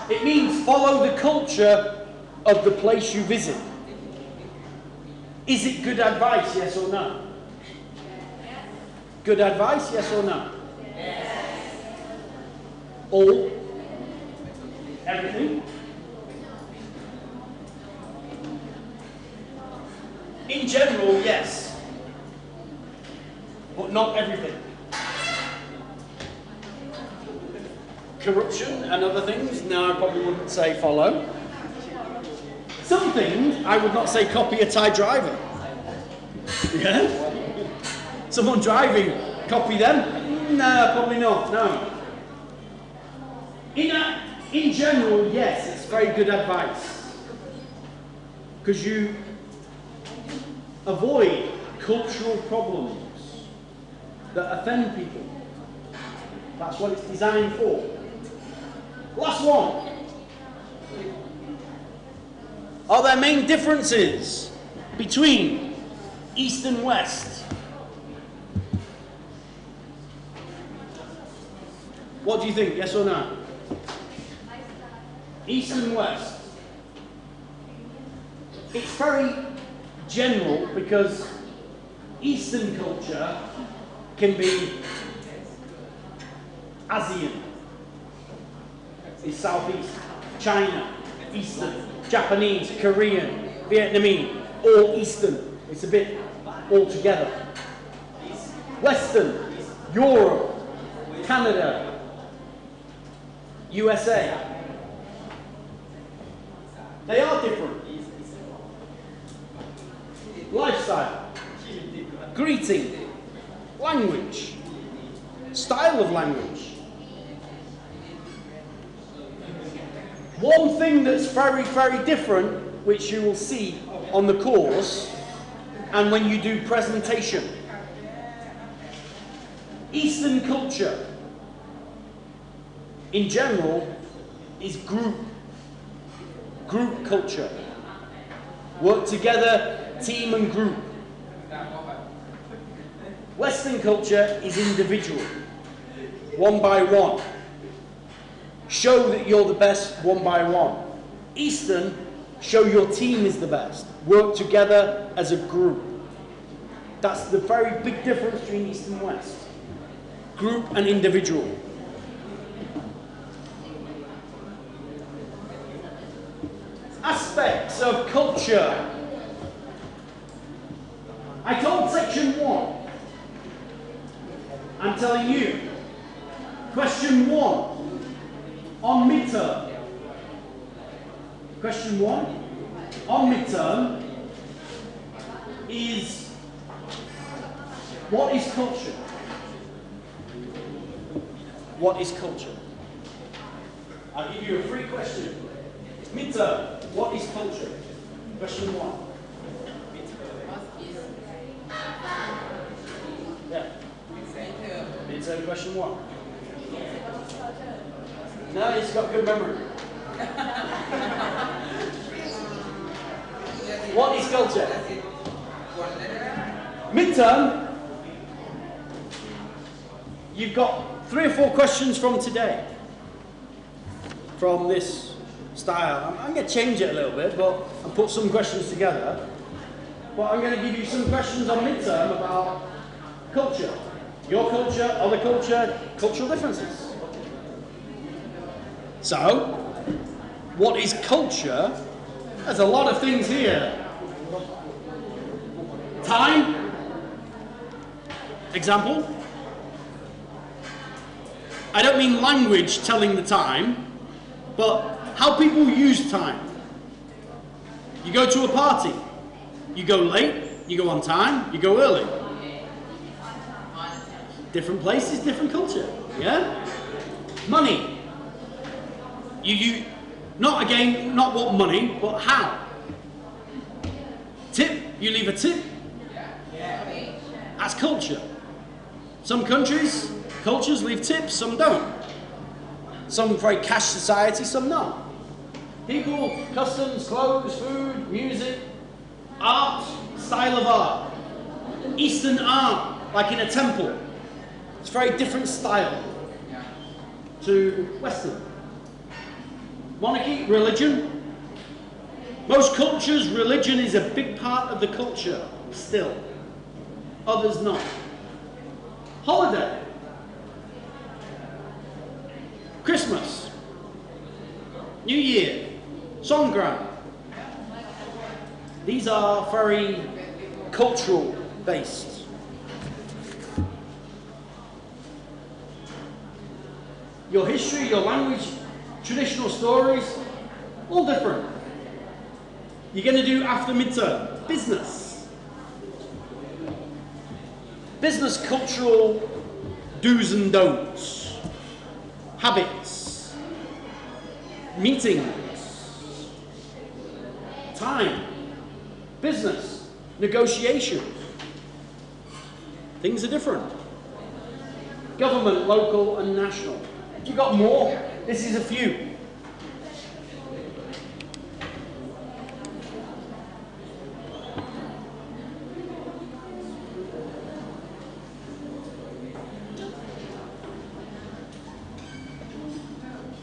Speaker 1: It means follow the culture of the place you visit. Is it good advice, yes or no? Good advice, yes or no? Yes. All? Everything? In general, yes. But not everything. Corruption and other things, no, I probably wouldn't say follow. Some things, I would not say copy a Thai driver. Yeah? Someone driving, copy them? No, probably not, no. In general, yes, it's very good advice. Because you avoid cultural problems that offend people. That's what it's designed for. Last one. Are there main differences between East and West? What do you think, yes or no? East and West. It's very general because Eastern culture can be ASEAN, is Southeast, China, Eastern, Japanese, Korean, Vietnamese, all Eastern. It's a bit all together. Western, Europe, Canada, USA. They are different. Lifestyle, greeting, language, style of language. One thing that's very, very different, which you will see on the course and when you do presentation. Eastern culture, in general, is group culture. Work together, team and group. Western culture is individual, one by one. Show that you're the best one by one. Eastern, show your team is the best. Work together as a group. That's the very big difference between East and West. Group and individual. Aspects of culture. I told section 1. I'm telling you. Question 1 on midterm. Question 1 on midterm is, what is culture? What is culture? I'll give you a free question. Midterm, what is culture? Question 1. Yeah. Midterm, question 1. No, he's got good memory. What is culture? Midterm, you've got 3 or 4 questions from today. From this style. I'm going to change it a little bit, but and put some questions together. But I'm going to give you some questions on midterm about culture. Your culture, other culture, cultural differences. So, what is culture? There's a lot of things here. Time. Example. I don't mean language telling the time, but how people use time. You go to a party. You go late, you go on time, you go early. Different places, different culture. Yeah? Money. You not again, not what money, but how. Tip, you leave a tip. That's culture. Some countries, cultures leave tips, some don't. Some very cash society, some not. People, customs, clothes, food, music, art, style of art. Eastern art, like in a temple. It's a very different style to Western. Monarchy, religion. Most cultures, religion is a big part of the culture, still. Others not. Holiday. Christmas. New Year. Songkran. These are very cultural based. Your history, your language, traditional stories, all different. You're going to do after midterm, business. Business cultural do's and don'ts. Habits. Meetings. Time. Business. Negotiation. Things are different. Government, local and national. You've got more. This is a few.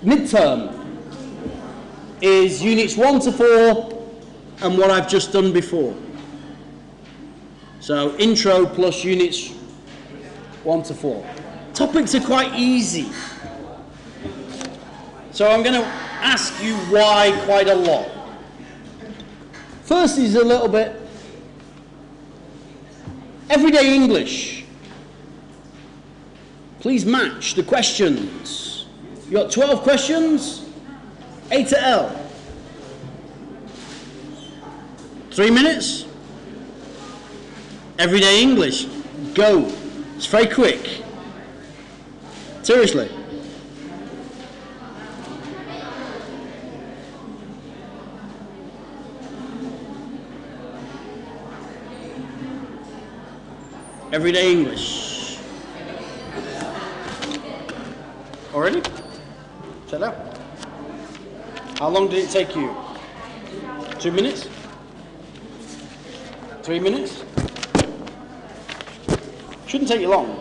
Speaker 1: Midterm is units 1 to 4 and what I've just done before. So intro plus units 1 to 4. Topics are quite easy. So I'm going to ask you why quite a lot. First is a little bit everyday English. Please match the questions. You got 12 questions, A to L. 3 minutes. Everyday English. Go. It's very quick. Seriously. Everyday English. Already? Set up. How long did it take you? 2 minutes? 3 minutes? Shouldn't take you long.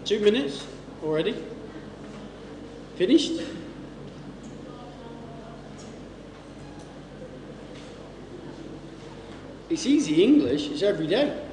Speaker 1: Two minutes already? Finished? It's easy English, it's every day.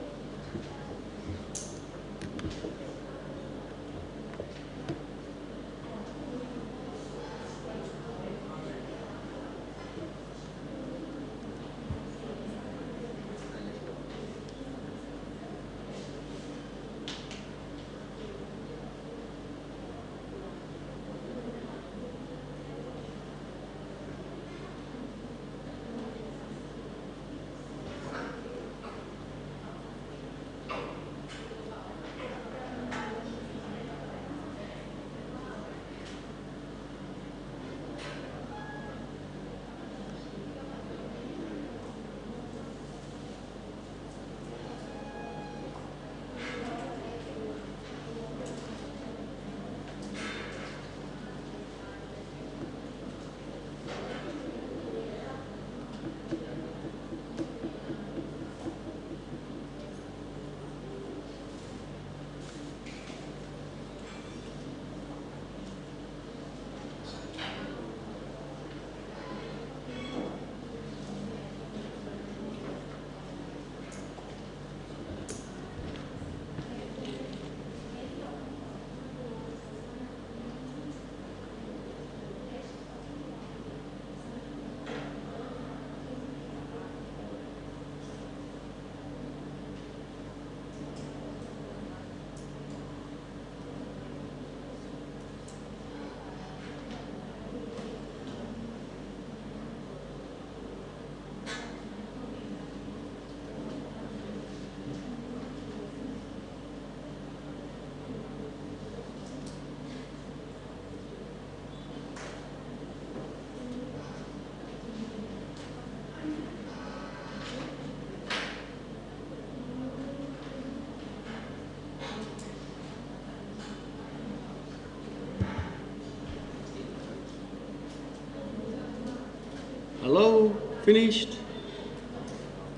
Speaker 1: Hello? Finished?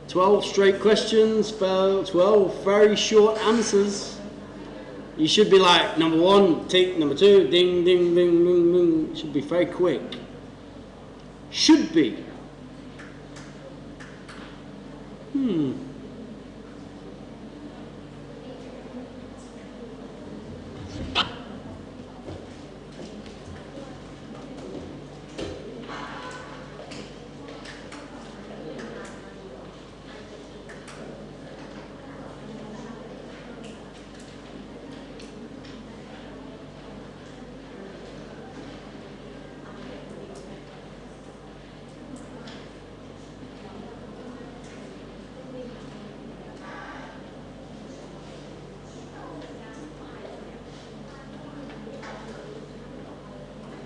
Speaker 1: 12 straight questions, 12 very short answers. You should be like, number one, tick, number two, ding, ding, ding, ding, ding. Should be very quick. Should be.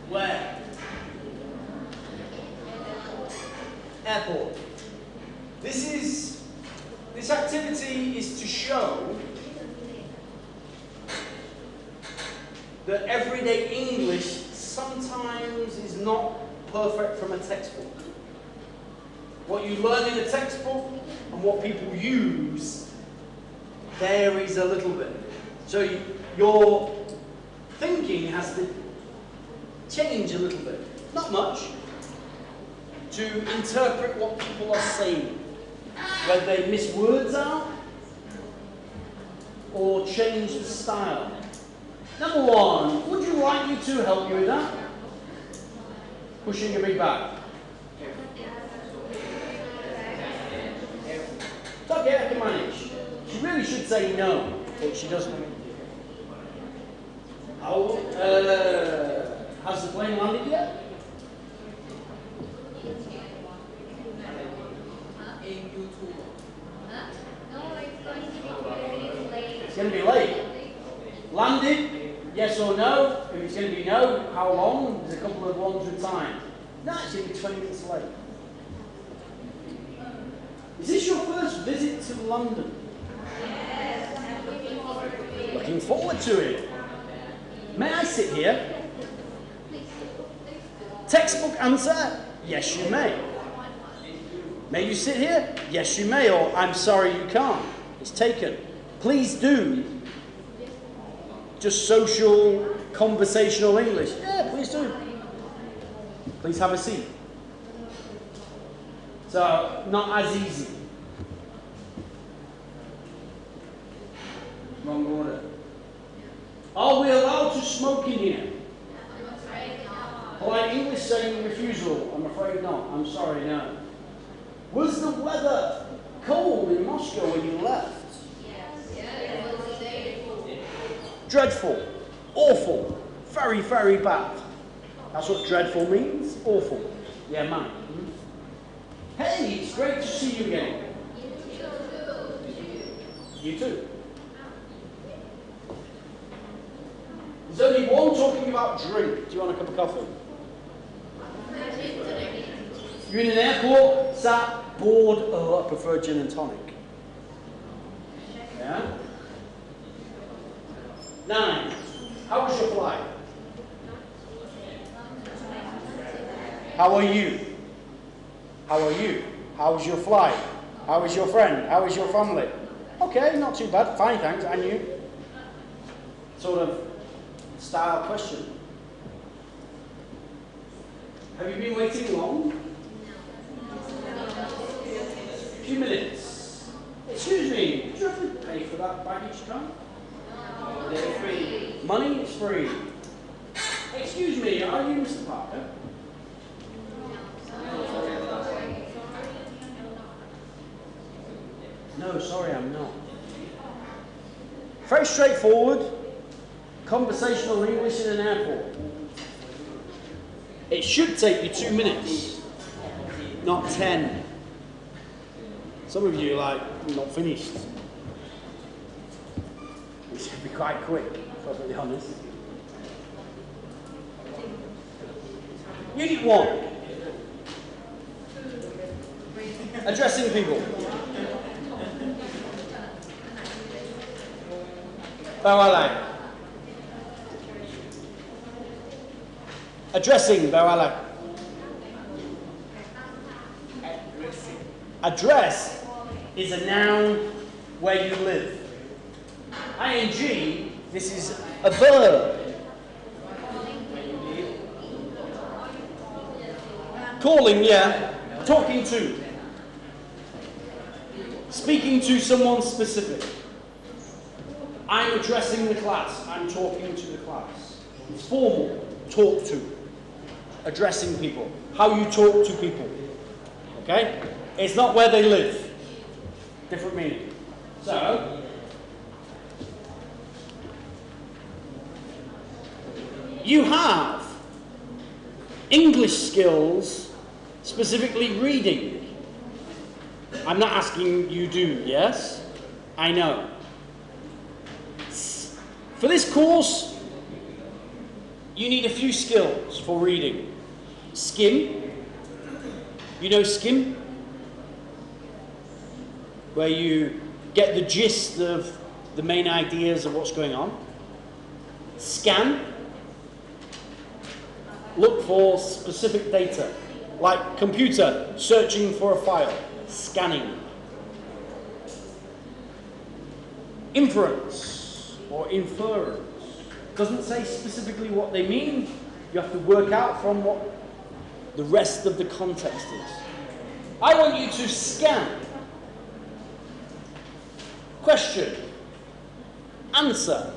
Speaker 1: Where? Airport. This activity is to show that everyday English sometimes is not perfect from a textbook. What you learn in a textbook and what people use varies a little bit. So your thinking has to change a little bit, not much, to interpret what people are saying, whether they miss words out or change the style. Number one, would you like me to help you with that? Pushing your big bag. It's okay, I can manage. She really should say no, but she doesn't. Has the plane landed yet? It's going to be late. Landed? Yes or no? If it's going to be no, how long? There's a couple of ones with time. No, it's going to be 20 minutes late. Is this your first visit to London? Yes. Looking forward to it. May I sit here? Textbook answer, yes you may. May you sit here? Yes you may, or I'm sorry you can't. It's taken. Please do. Just social, conversational English. Yeah, please do. Please have a seat. So, not as easy. Wrong order. Are we allowed to smoke in here? Polite English saying refusal. I'm afraid not. I'm sorry, no. Was the weather cold in Moscow when you left? Yes. Dreadful. Awful. Very, very bad. That's what dreadful means. Awful. Yeah, man. Hey, it's great to see you again. You too. There's only one talking about drink. Do you want a cup of coffee? You're in an airport, sat, bored. Oh, I prefer gin and tonic. Yeah? 9. How was your flight? How are you? How are you? How was your flight? How was your friend? How was your family? Okay, not too bad. Fine, thanks. And you? Sort of style question. Have you been waiting long? A few minutes. Excuse me, do you have to pay for that baggage car? It's free. Money is free. Excuse me, are you Mr. Parker? No, sorry, I'm not. Very straightforward. Conversational English in an airport. It should take you 2 minutes, not 10. Some of you are like, not finished. It should be quite quick, if I'm being honest. Unit 1. Addressing people. Bawalai. Addressing Bawalai. Address is a noun where you live. ING, this is a verb. Calling, yeah. Talking to. Speaking to someone specific. I'm addressing the class. I'm talking to the class. Formal. Talk to. Addressing people. How you talk to people. Okay? It's not where they live. Different meaning. So, you have English skills, specifically reading. I'm not asking you do, yes? I know. For this course, you need a few skills for reading. Skim. You know skim? Where you get the gist of the main ideas of what's going on. Scan. Look for specific data, like computer searching for a file, scanning. Inference or inference doesn't say specifically what they mean. You have to work out from what the rest of the context is. I want you to scan. Question. Answer.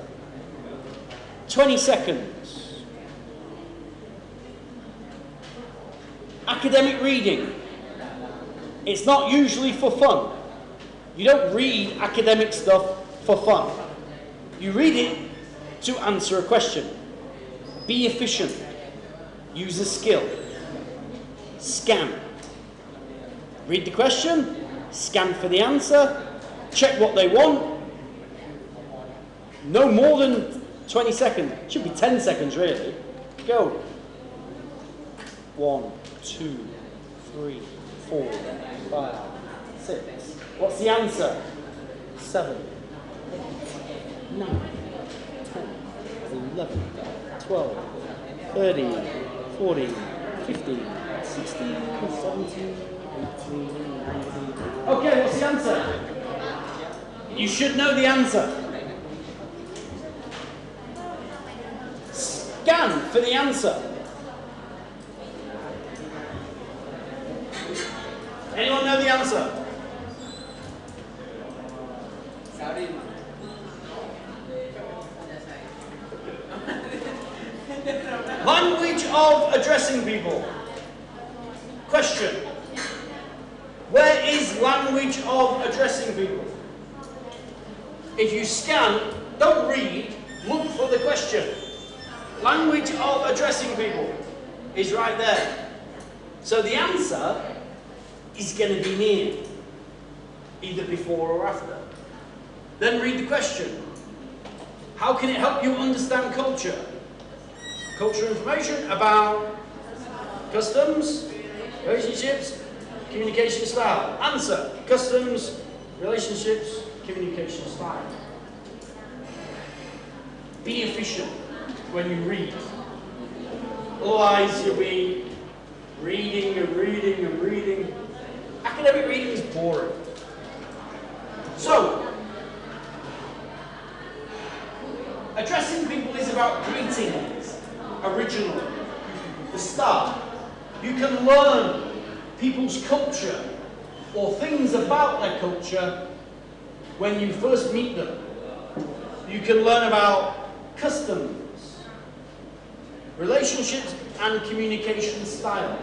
Speaker 1: 20 seconds. Academic reading. It's not usually for fun. You don't read academic stuff for fun. You read it to answer a question. Be efficient. Use a skill. Scan. Read the question, scan for the answer, check what they want. No more than 20 seconds. It should be 10 seconds really. Go. 1, 2, 3, 4, 5, 6. What's the answer? 7, 8, 9, 10, 11, 12, 13, 14, 15, 16, 17, 18, 19. Okay, what's the answer? You should know the answer. Scan for the answer. Anyone know the answer? Language of addressing people. Question. Where is language of addressing people? If you scan, don't read, look for the question. Language of addressing people is right there. So the answer is going to be near, either before or after. Then read the question. How can it help you understand culture? Cultural information about customs, relationships, communication style. Answer. Customs, relationships, communication style. Be efficient when you read. Otherwise you'll be reading and reading and reading. Academic reading is boring. So, addressing people is about greetings, originally. The start. You can learn people's culture or things about their culture when you first meet them. You can learn about customs, relationships and communication style.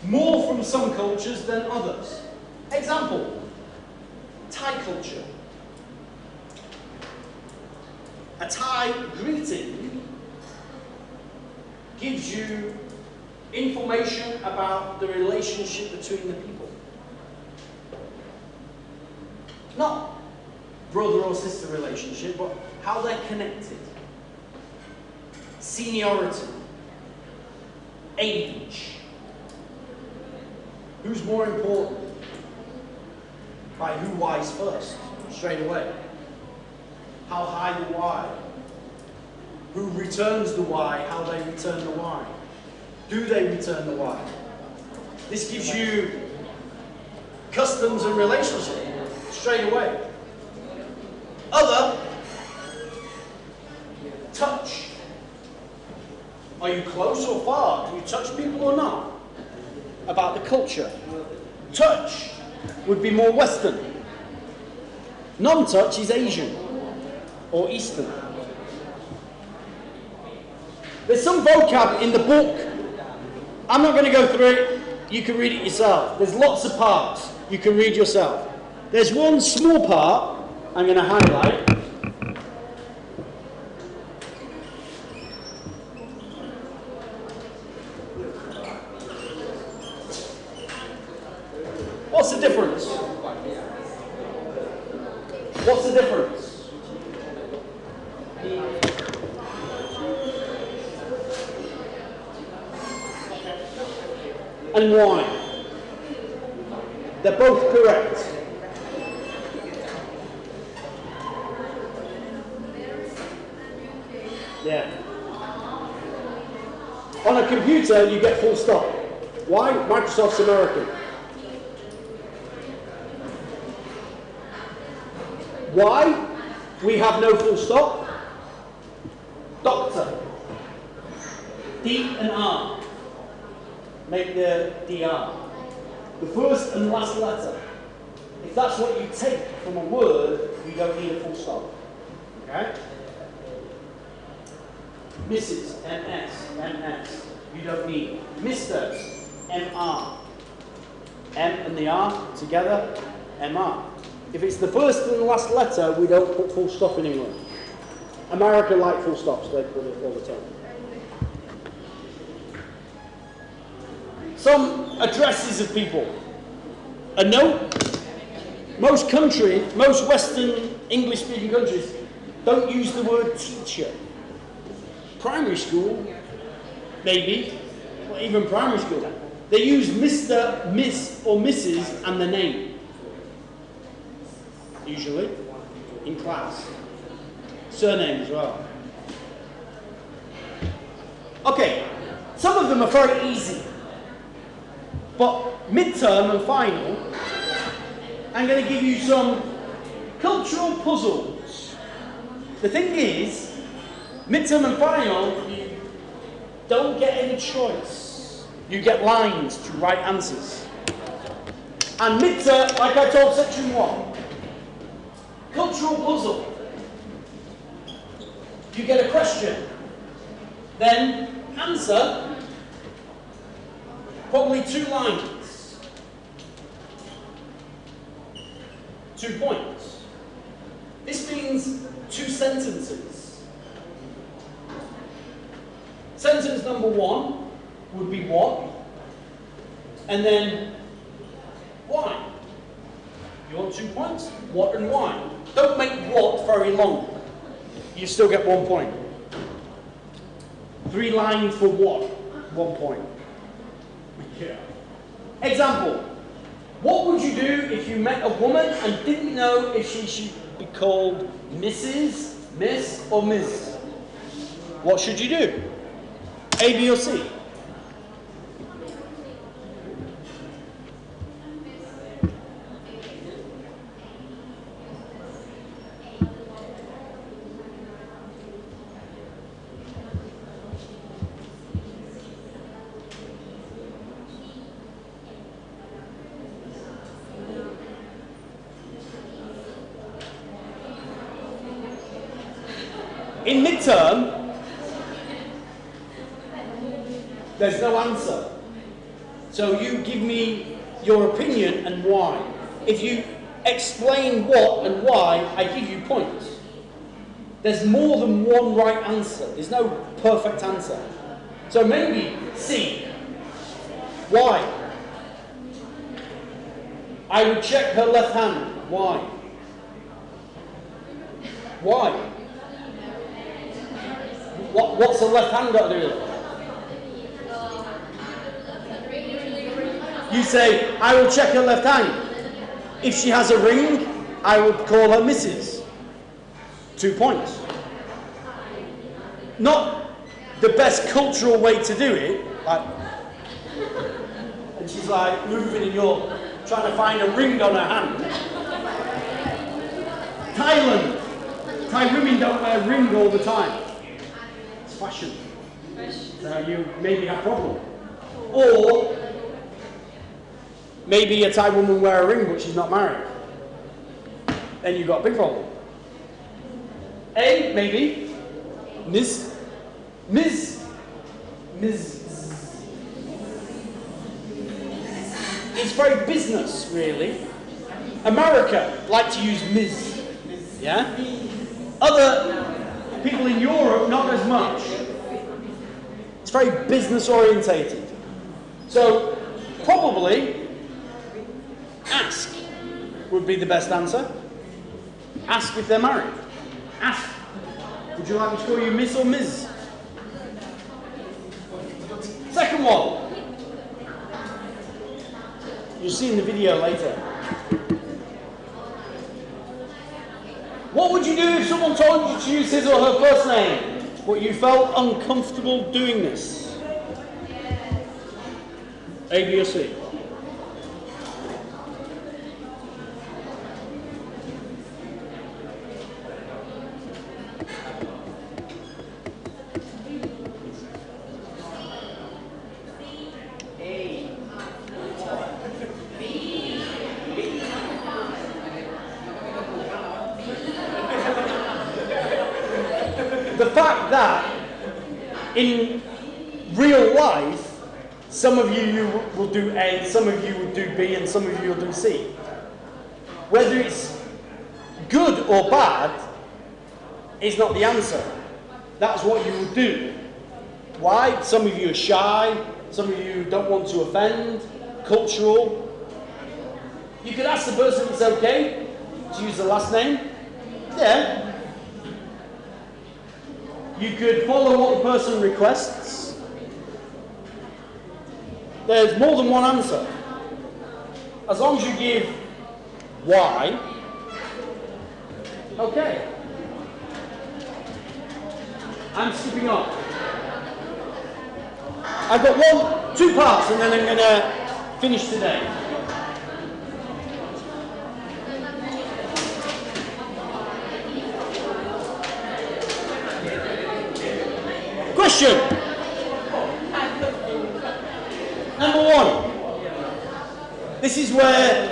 Speaker 1: More from some cultures than others. Example, Thai culture. A Thai greeting gives you information about the relationship between the people. Not brother or sister relationship, but how they're connected. Seniority. Age. Who's more important? By who whys first, straight away. How high the why. Who returns the why, how they return the why. Do they return the why? This gives you customs and relationship, straight away. Other, touch. Are you close or far? Do you touch people or not? About the culture. Touch would be more Western. Non-touch is Asian or Eastern. There's some vocab in the book. I'm not going to go through it. You can read it yourself. There's lots of parts you can read yourself. There's one small part I'm going to highlight. What's the difference? What's the difference? And why? They're both correct. Yeah. On a computer, you get full stop. Why? Microsoft's American. Why? We have no full stop. Doctor. D and R. Make the DR. The first and last letter. If that's what you take from a word, you don't need a full stop. Okay? Mrs. MS. MS. You don't need. Mr. MR. M and the R together. MR. If it's the first and the last letter, we don't put full stop in England. America like full stops, they put it all the time. Some addresses of people. A note. Most Western English-speaking countries don't use the word teacher. Primary school, maybe, or even primary school, they use Mr., Miss, or Mrs. and the name. Usually, in class. Surname as well. Okay, some of them are very easy. But midterm and final, I'm going to give you some cultural puzzles. The thing is, midterm and final, you don't get any choice. You get lines to write answers. And midterm, like I told section 1, cultural puzzle. You get a question, then answer, probably 2 lines, 2 points. This means 2 sentences. Sentence number 1 would be what, and then why. You want 2 points? What and why. Don't make what very long. You still get 1 point. 3 lines for what? 1 point. Yeah. Example. What would you do if you met a woman and didn't know if she should be called Mrs., Miss, or Ms? What should you do? A, B, or C? In midterm, there's no answer. So you give me your opinion and why. If you explain what and why, I give you points. There's more than one right answer. There's no perfect answer. So maybe C. Why? I would check her left hand. Why? Why? What's a left hand got to do with it? You say, I will check her left hand. If she has a ring, I would call her Mrs. 2 points. Not the best cultural way to do it. Like, and she's like moving and you're trying to find a ring on her hand. Thailand. Thai women don't wear a ring all the time. It's fashion. So you maybe have a problem. Or maybe a Thai woman wear a ring but she's not married. Then you've got a big problem. A, maybe. Ms. It's very business, really. America like to use Ms. Yeah? Other people in Europe, not as much. It's very business orientated. So, probably, ask would be the best answer. Ask if they're married. Ask. Would you like me to call you Miss or Ms? Second one. You'll see in the video later. What would you do if someone told you to use his or her first name, but you felt uncomfortable doing this? A, B, or C? The fact that in real life, some of you will do A, some of you will do B, and some of you will do C. Whether it's good or bad is not the answer. That's what you will do. Why? Some of you are shy, some of you don't want to offend, cultural. You could ask the person if it's okay to use the last name. Yeah. You could follow what the person requests. There's more than one answer. As long as you give why, okay. I'm skipping on. I've got two parts and then I'm going to finish today. Question. Number one. This is where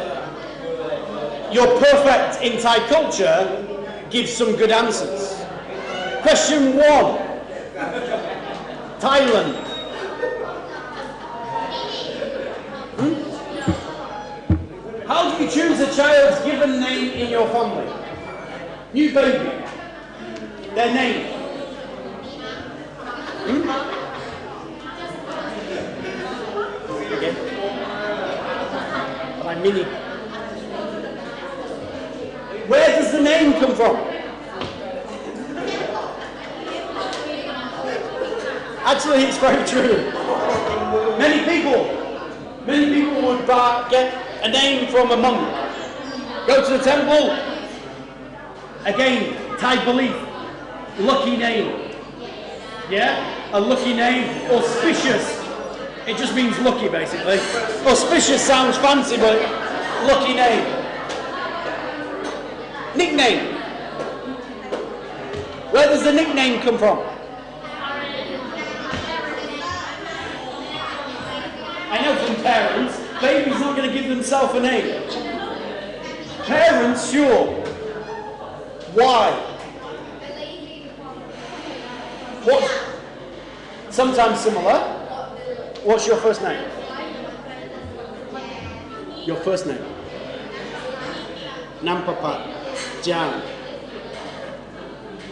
Speaker 1: you're perfect in Thai culture gives some good answers. Question one. Thailand. How do you choose a child's given name in your family? New baby. Their name. Okay. My mini. Where does the name come from? Actually, it's very true. Many people would get a name from a monk. Go to the temple. Again, Thai belief. Lucky name. Yeah? A lucky name. Auspicious. It just means lucky, basically. Auspicious sounds fancy, but lucky name. Nickname. Where does the nickname come from? I know from parents. Baby's not going to give themselves a name. Parents, sure. Why? What? Sometimes similar. What's your first name? Your first name. Nampapa. Jan.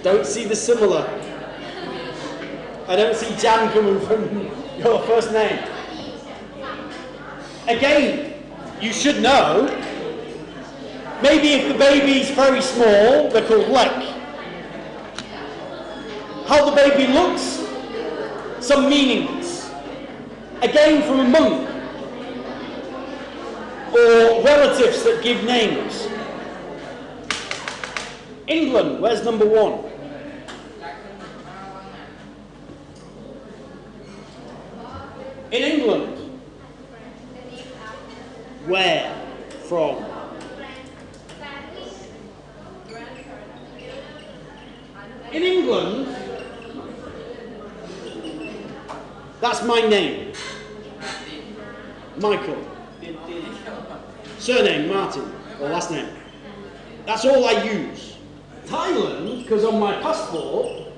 Speaker 1: Don't see the similar. I don't see Jan coming from your first name. Again, you should know. Maybe if the baby's very small, they're called Lek. How the baby looks, some meanings. Again, from a monk. Or relatives that give names. England, where's number one? In England. Where? from. In England, that's my name. Michael. Surname, Martin, or last name. That's all I use. Thailand, because on my passport,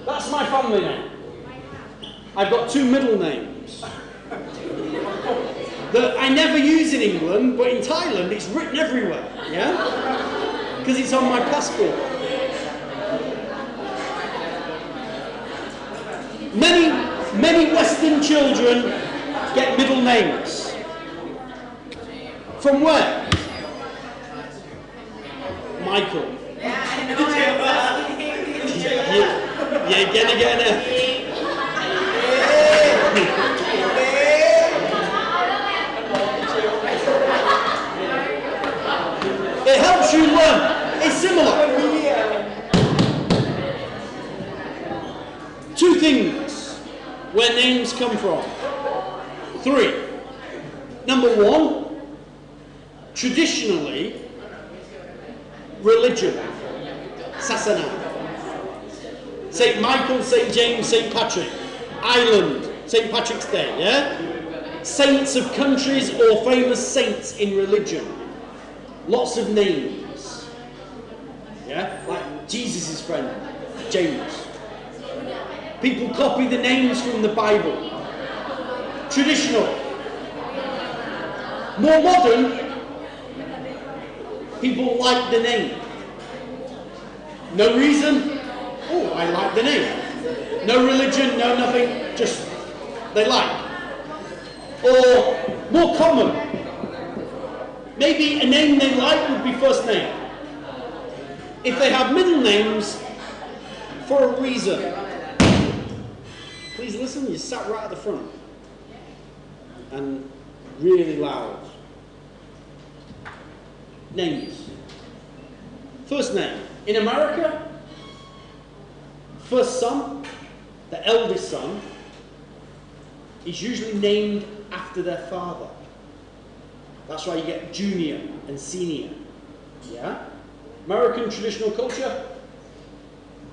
Speaker 1: that's my family name. I've got two middle names that I never use in England, but in Thailand it's written everywhere, yeah? Because it's on my passport. Many Western children get middle names. From where? Michael. You're gonna get an F. It helps you learn. It's similar. Two things where names come from. Three. Number one, traditionally, religion. Sasana. St. Michael, St. James, St. Patrick. Ireland, St. Patrick's Day, yeah? Saints of countries or famous saints in religion. Lots of names. Yeah? Like Jesus' friend, James. People copy the names from the Bible. Traditional. More modern, people like the name. No reason. Oh, I like the name. No religion, no nothing, just they like. Or more common, maybe a name they like would be first name. If they have middle names, for a reason. Please listen, you sat right at the front. And really loud. Names. First name. In America, first son, the eldest son, is usually named after their father. That's why you get junior and senior. Yeah? American traditional culture,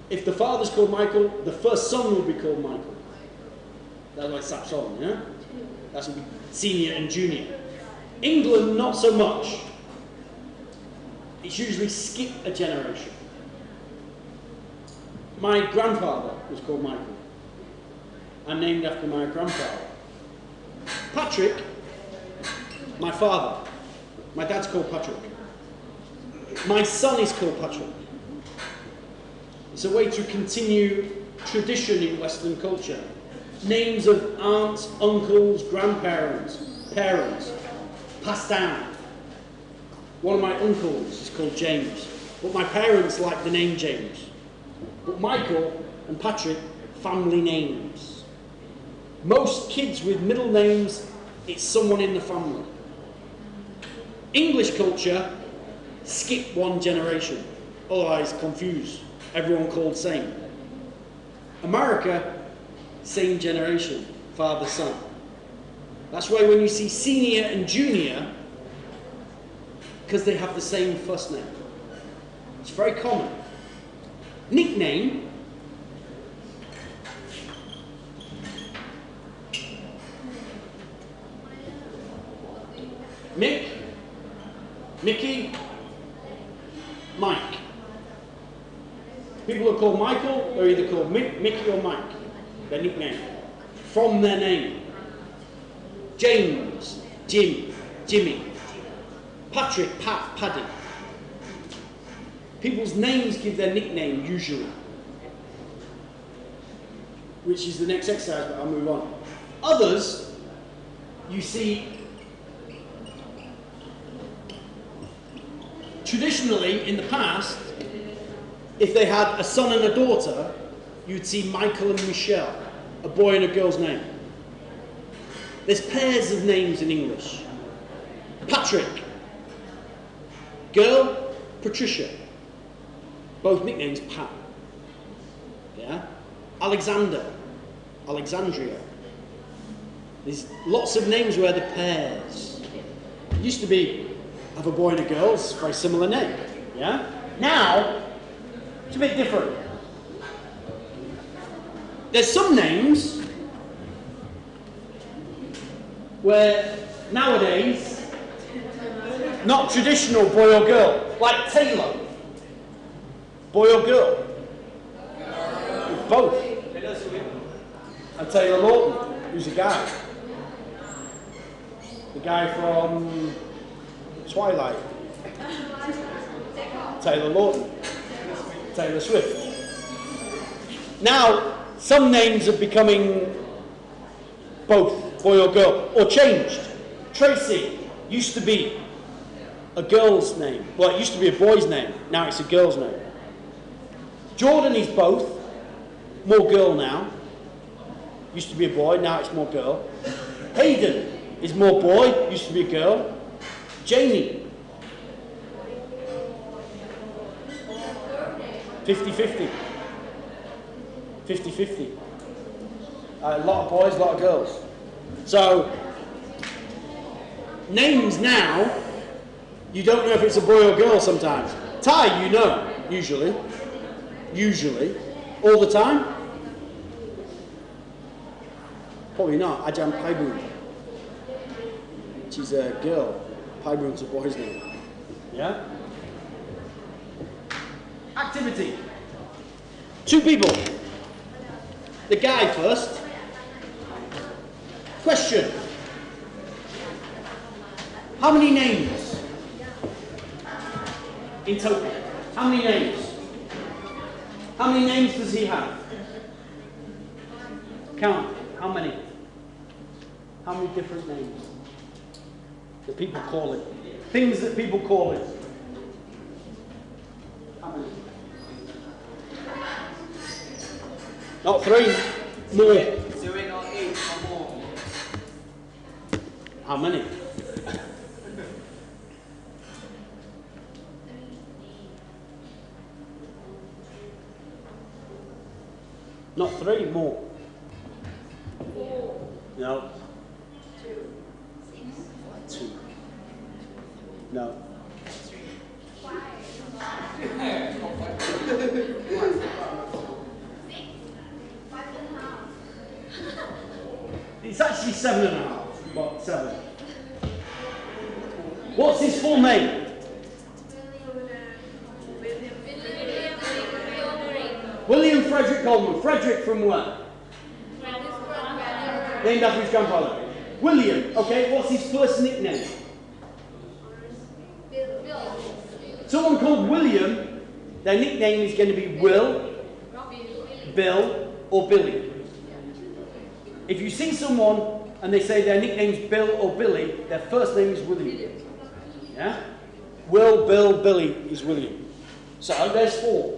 Speaker 1: if the father's called Michael, the first son will be called Michael. That's why Sap's on, yeah? That's what we senior and junior. England, not so much. It's usually skip a generation. My grandfather was called Michael. I'm named after my grandfather. Patrick, my father. My dad's called Patrick. My son is called Patrick. It's a way to continue tradition in Western culture. Names of aunts, uncles, grandparents, parents, passed down. One of my uncles is called James, but my parents like the name James. But Michael and Patrick, family names. Most kids with middle names, it's someone in the family. English culture, skip one generation, otherwise confuse. Everyone called same. America, same generation, father, son. That's why when you see senior and junior, because they have the same first name. It's very common. Nickname. Mick, Mickey, Mike. People are called Michael, they're either called Mickey or Mike. Their nickname. From their name. James, Jim, Jimmy. Patrick, Pat, Paddy. People's names give their nickname usually. Which is the next exercise, but I'll move on. Others, you see, traditionally in the past, if they had a son and a daughter, you'd see Michael and Michelle, a boy and a girl's name. There's pairs of names in English. Patrick, girl, Patricia. Both nicknames, Pat. Yeah? Alexander, Alexandria. There's lots of names where the pairs. It used to be, have a boy and a girl, it's a very similar name. Yeah? Now, it's a bit different. There's some names where nowadays, not traditional boy or girl, like Taylor. Boy or girl? Both. And Taylor Lawton, who's a guy. The guy from Twilight. Taylor Lawton. Taylor Swift. Now, some names are becoming both boy or girl, or changed. Tracy used to be a girl's name. Well, it used to be a boy's name. Now it's a girl's name. Jordan is both. More girl now. Used to be a boy, now it's more girl. Hayden is more boy, used to be a girl. Jamie. 50-50. 50-50. A lot of boys, a lot of girls. So, names now, you don't know if it's a boy or girl sometimes. Ty, you know, usually. Usually. All the time? Probably not. Ajahn Paiboon. She's a girl. Paiboon's a boy's name. Yeah? Activity. 2 people. The guy first. Question. How many names? In total. How many names? How many names does he have? Count. How many? How many different names that people call it? Things that people call it. How many? Not 3. More.
Speaker 3: 7 or 8 or more.
Speaker 1: How many? Not 3, more.
Speaker 2: 4.
Speaker 1: No.
Speaker 2: 2.
Speaker 1: 2. No.
Speaker 2: 5. 6. 5.5.
Speaker 1: It's actually 7.5, but 7. What's his full name? William Frederick Coleman. Frederick from where? Named after his grandfather. William. Okay, what's his first nickname?
Speaker 2: Bill.
Speaker 1: Someone called William, their nickname is going to be Will, Bill, or Billy. If you see someone and they say their nickname's Bill or Billy, their first name is William. Yeah? Will, Bill, Billy is William. So there's 4.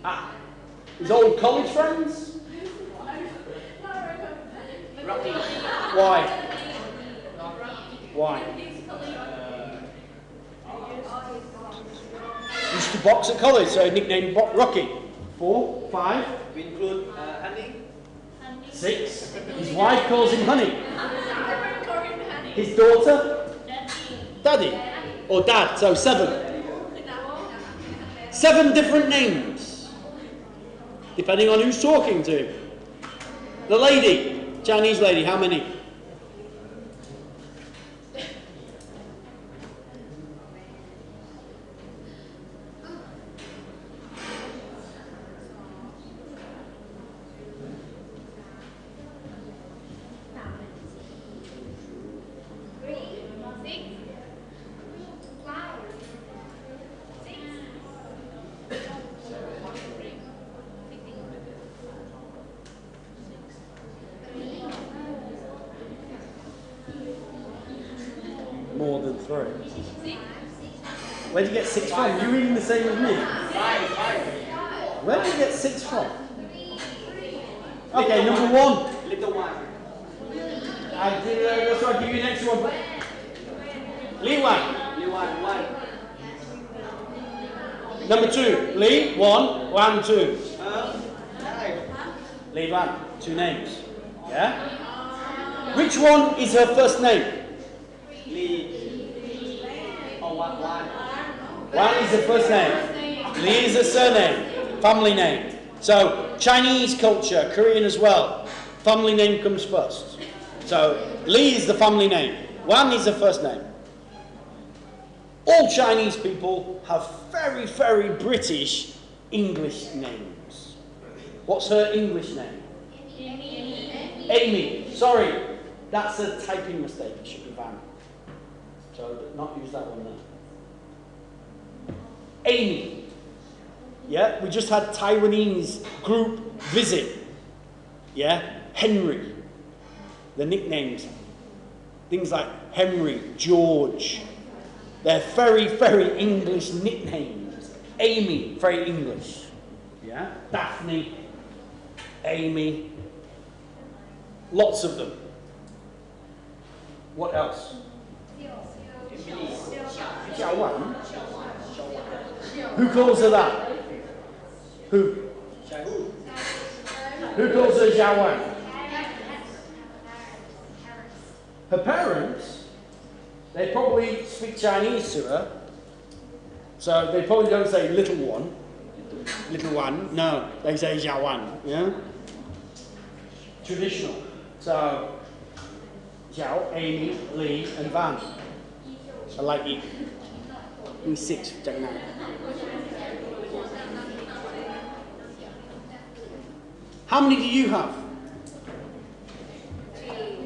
Speaker 1: Ah, his old college friends?
Speaker 3: Rocky.
Speaker 1: Why? Why? Used to box at college, so nicknamed Rocky. 4, 5,
Speaker 3: We include honey.
Speaker 1: 6. His wife calls him Honey. His daughter? Daddy. Or Dad, so 7. 7 different names, depending on who's talking to him. The lady, Chinese lady, how many? More than 3. Where did you get 6 from? Are you reading the same as me?
Speaker 3: 5.
Speaker 1: Where did you get 6 from? Okay, number 1.
Speaker 3: Little one.
Speaker 1: That's why I'll give you the next one. Li Wan.
Speaker 3: Little one. 1.
Speaker 1: Number 2. Li, 1. Wan, 2.
Speaker 3: ใช่
Speaker 1: Li, Wan. 2 names. Yeah? Which one is her first name?
Speaker 3: ลีเอาวัน
Speaker 1: Wan is the first name. Li is the surname. Family name. So, Chinese culture, Korean as well. Family name comes first. So, Li is the family name. Wan is the first name. All Chinese people have very, very British English names. What's her English name? Amy. Sorry, that's a typing mistake. It should be Van. So, not use that one there. Amy. Yeah, we just had Taiwanese group visit. Yeah, Henry. The nicknames. Things like Henry, George. They're very, very English nicknames. Amy, very English. Yeah, Daphne, Amy. Lots of them. What else? Xiaowan. Who calls her that? Who? Who calls her Xiaowan? Her parents? They probably speak Chinese to her. So they probably don't say little one. Little one. No, they say Xiaowan. Yeah? Traditional. So, Xiao, Amy, Lee, and Van. I like it. I'm 6, check it out. How many do you have?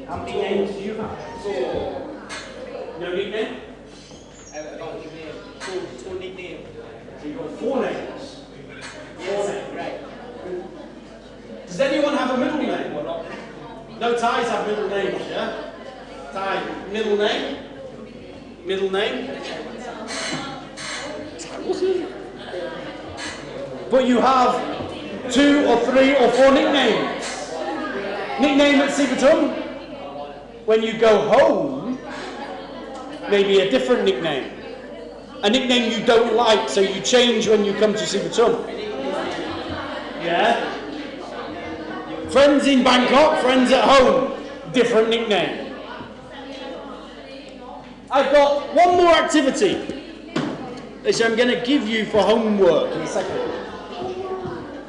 Speaker 1: How many names do you have? 4. No nickname?
Speaker 3: I got nickname two nickname
Speaker 1: So you've got 4 names. 4 names.
Speaker 3: right
Speaker 1: Does anyone have a middle name? No Thais have middle names, yeah? Thai, middle name? Middle name? But you have 2 or 3 or 4 nicknames. Nickname at Sivatum? When you go home, maybe a different nickname. A nickname you don't like, so you change when you come to Sivatum. Yeah? Friends in Bangkok, friends at home, different nickname. I've got one more activity, which I'm going to give you for homework in a second.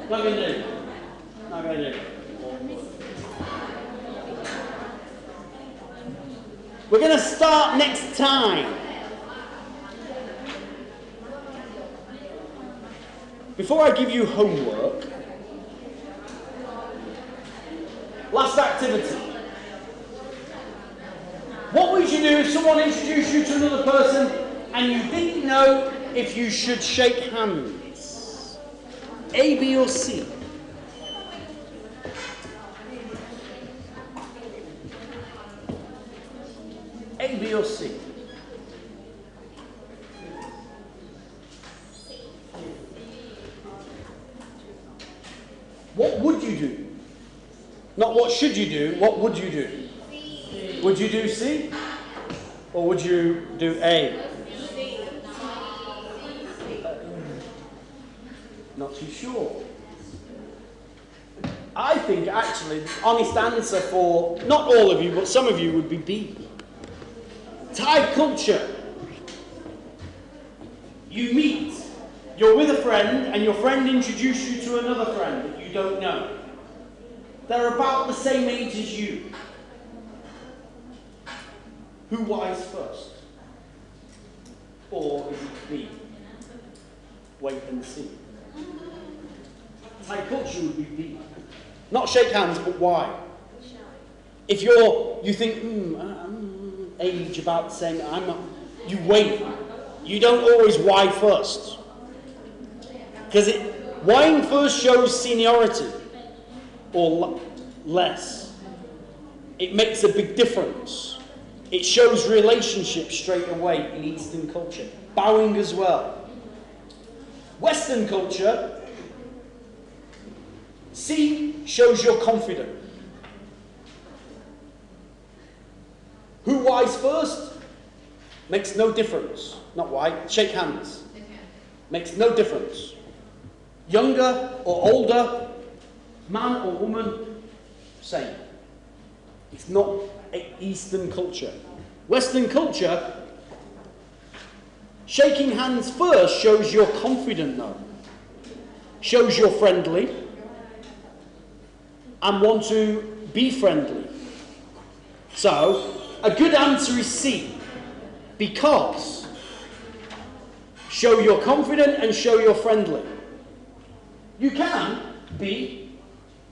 Speaker 1: Not going to do. Not going to do. We're going to start next time. Before I give you homework, last activity. What would you do if someone introduced you to another person and you didn't know if you should shake hands? A, B, or C? A, B, or C? What would you do? Not what should you do, what would you do? Would you do C? Or would you do A? Not too sure. I think actually the honest answer for not all of you, but some of you would be B. Thai culture. You meet, you're with a friend, and your friend introduces you to another friend that you don't know. They're about the same age as you. Who wise first? Or is it B? Wait and see. Thai culture would be B. Not shake hands, but why? If you think, age about the same, I'm not, you wait. You don't always why first. Because whying first shows seniority or less. It makes a big difference. It shows relationships straight away in Eastern culture. Bowing as well. Western culture, C shows you're confident. Who wise first? Makes no difference. Not why. Shake hands. Makes no difference. Younger or older, man or woman, same. It's not Eastern culture. Western culture, shaking hands first shows you're confident though. Shows you're friendly and want to be friendly. So, a good answer is C. Because show you're confident and show you're friendly. You can be,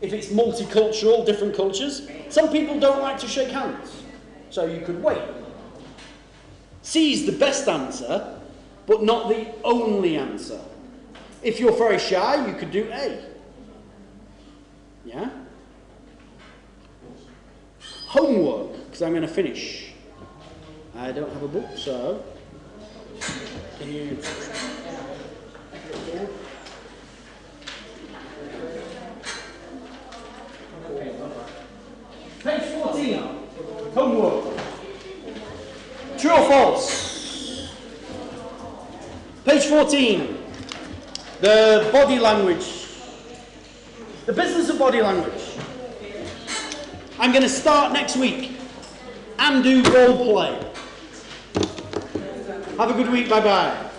Speaker 1: if it's multicultural, different cultures. Some people don't like to shake hands, so you could wait. C is the best answer, but not the only answer. If you're very shy, you could do A. Yeah? Homework, because I'm going to finish. I don't have a book, so can you... Page 14, homework. True or false? Page 14, the body language. The business of body language. I'm going to start next week and do role play. Have a good week, bye-bye.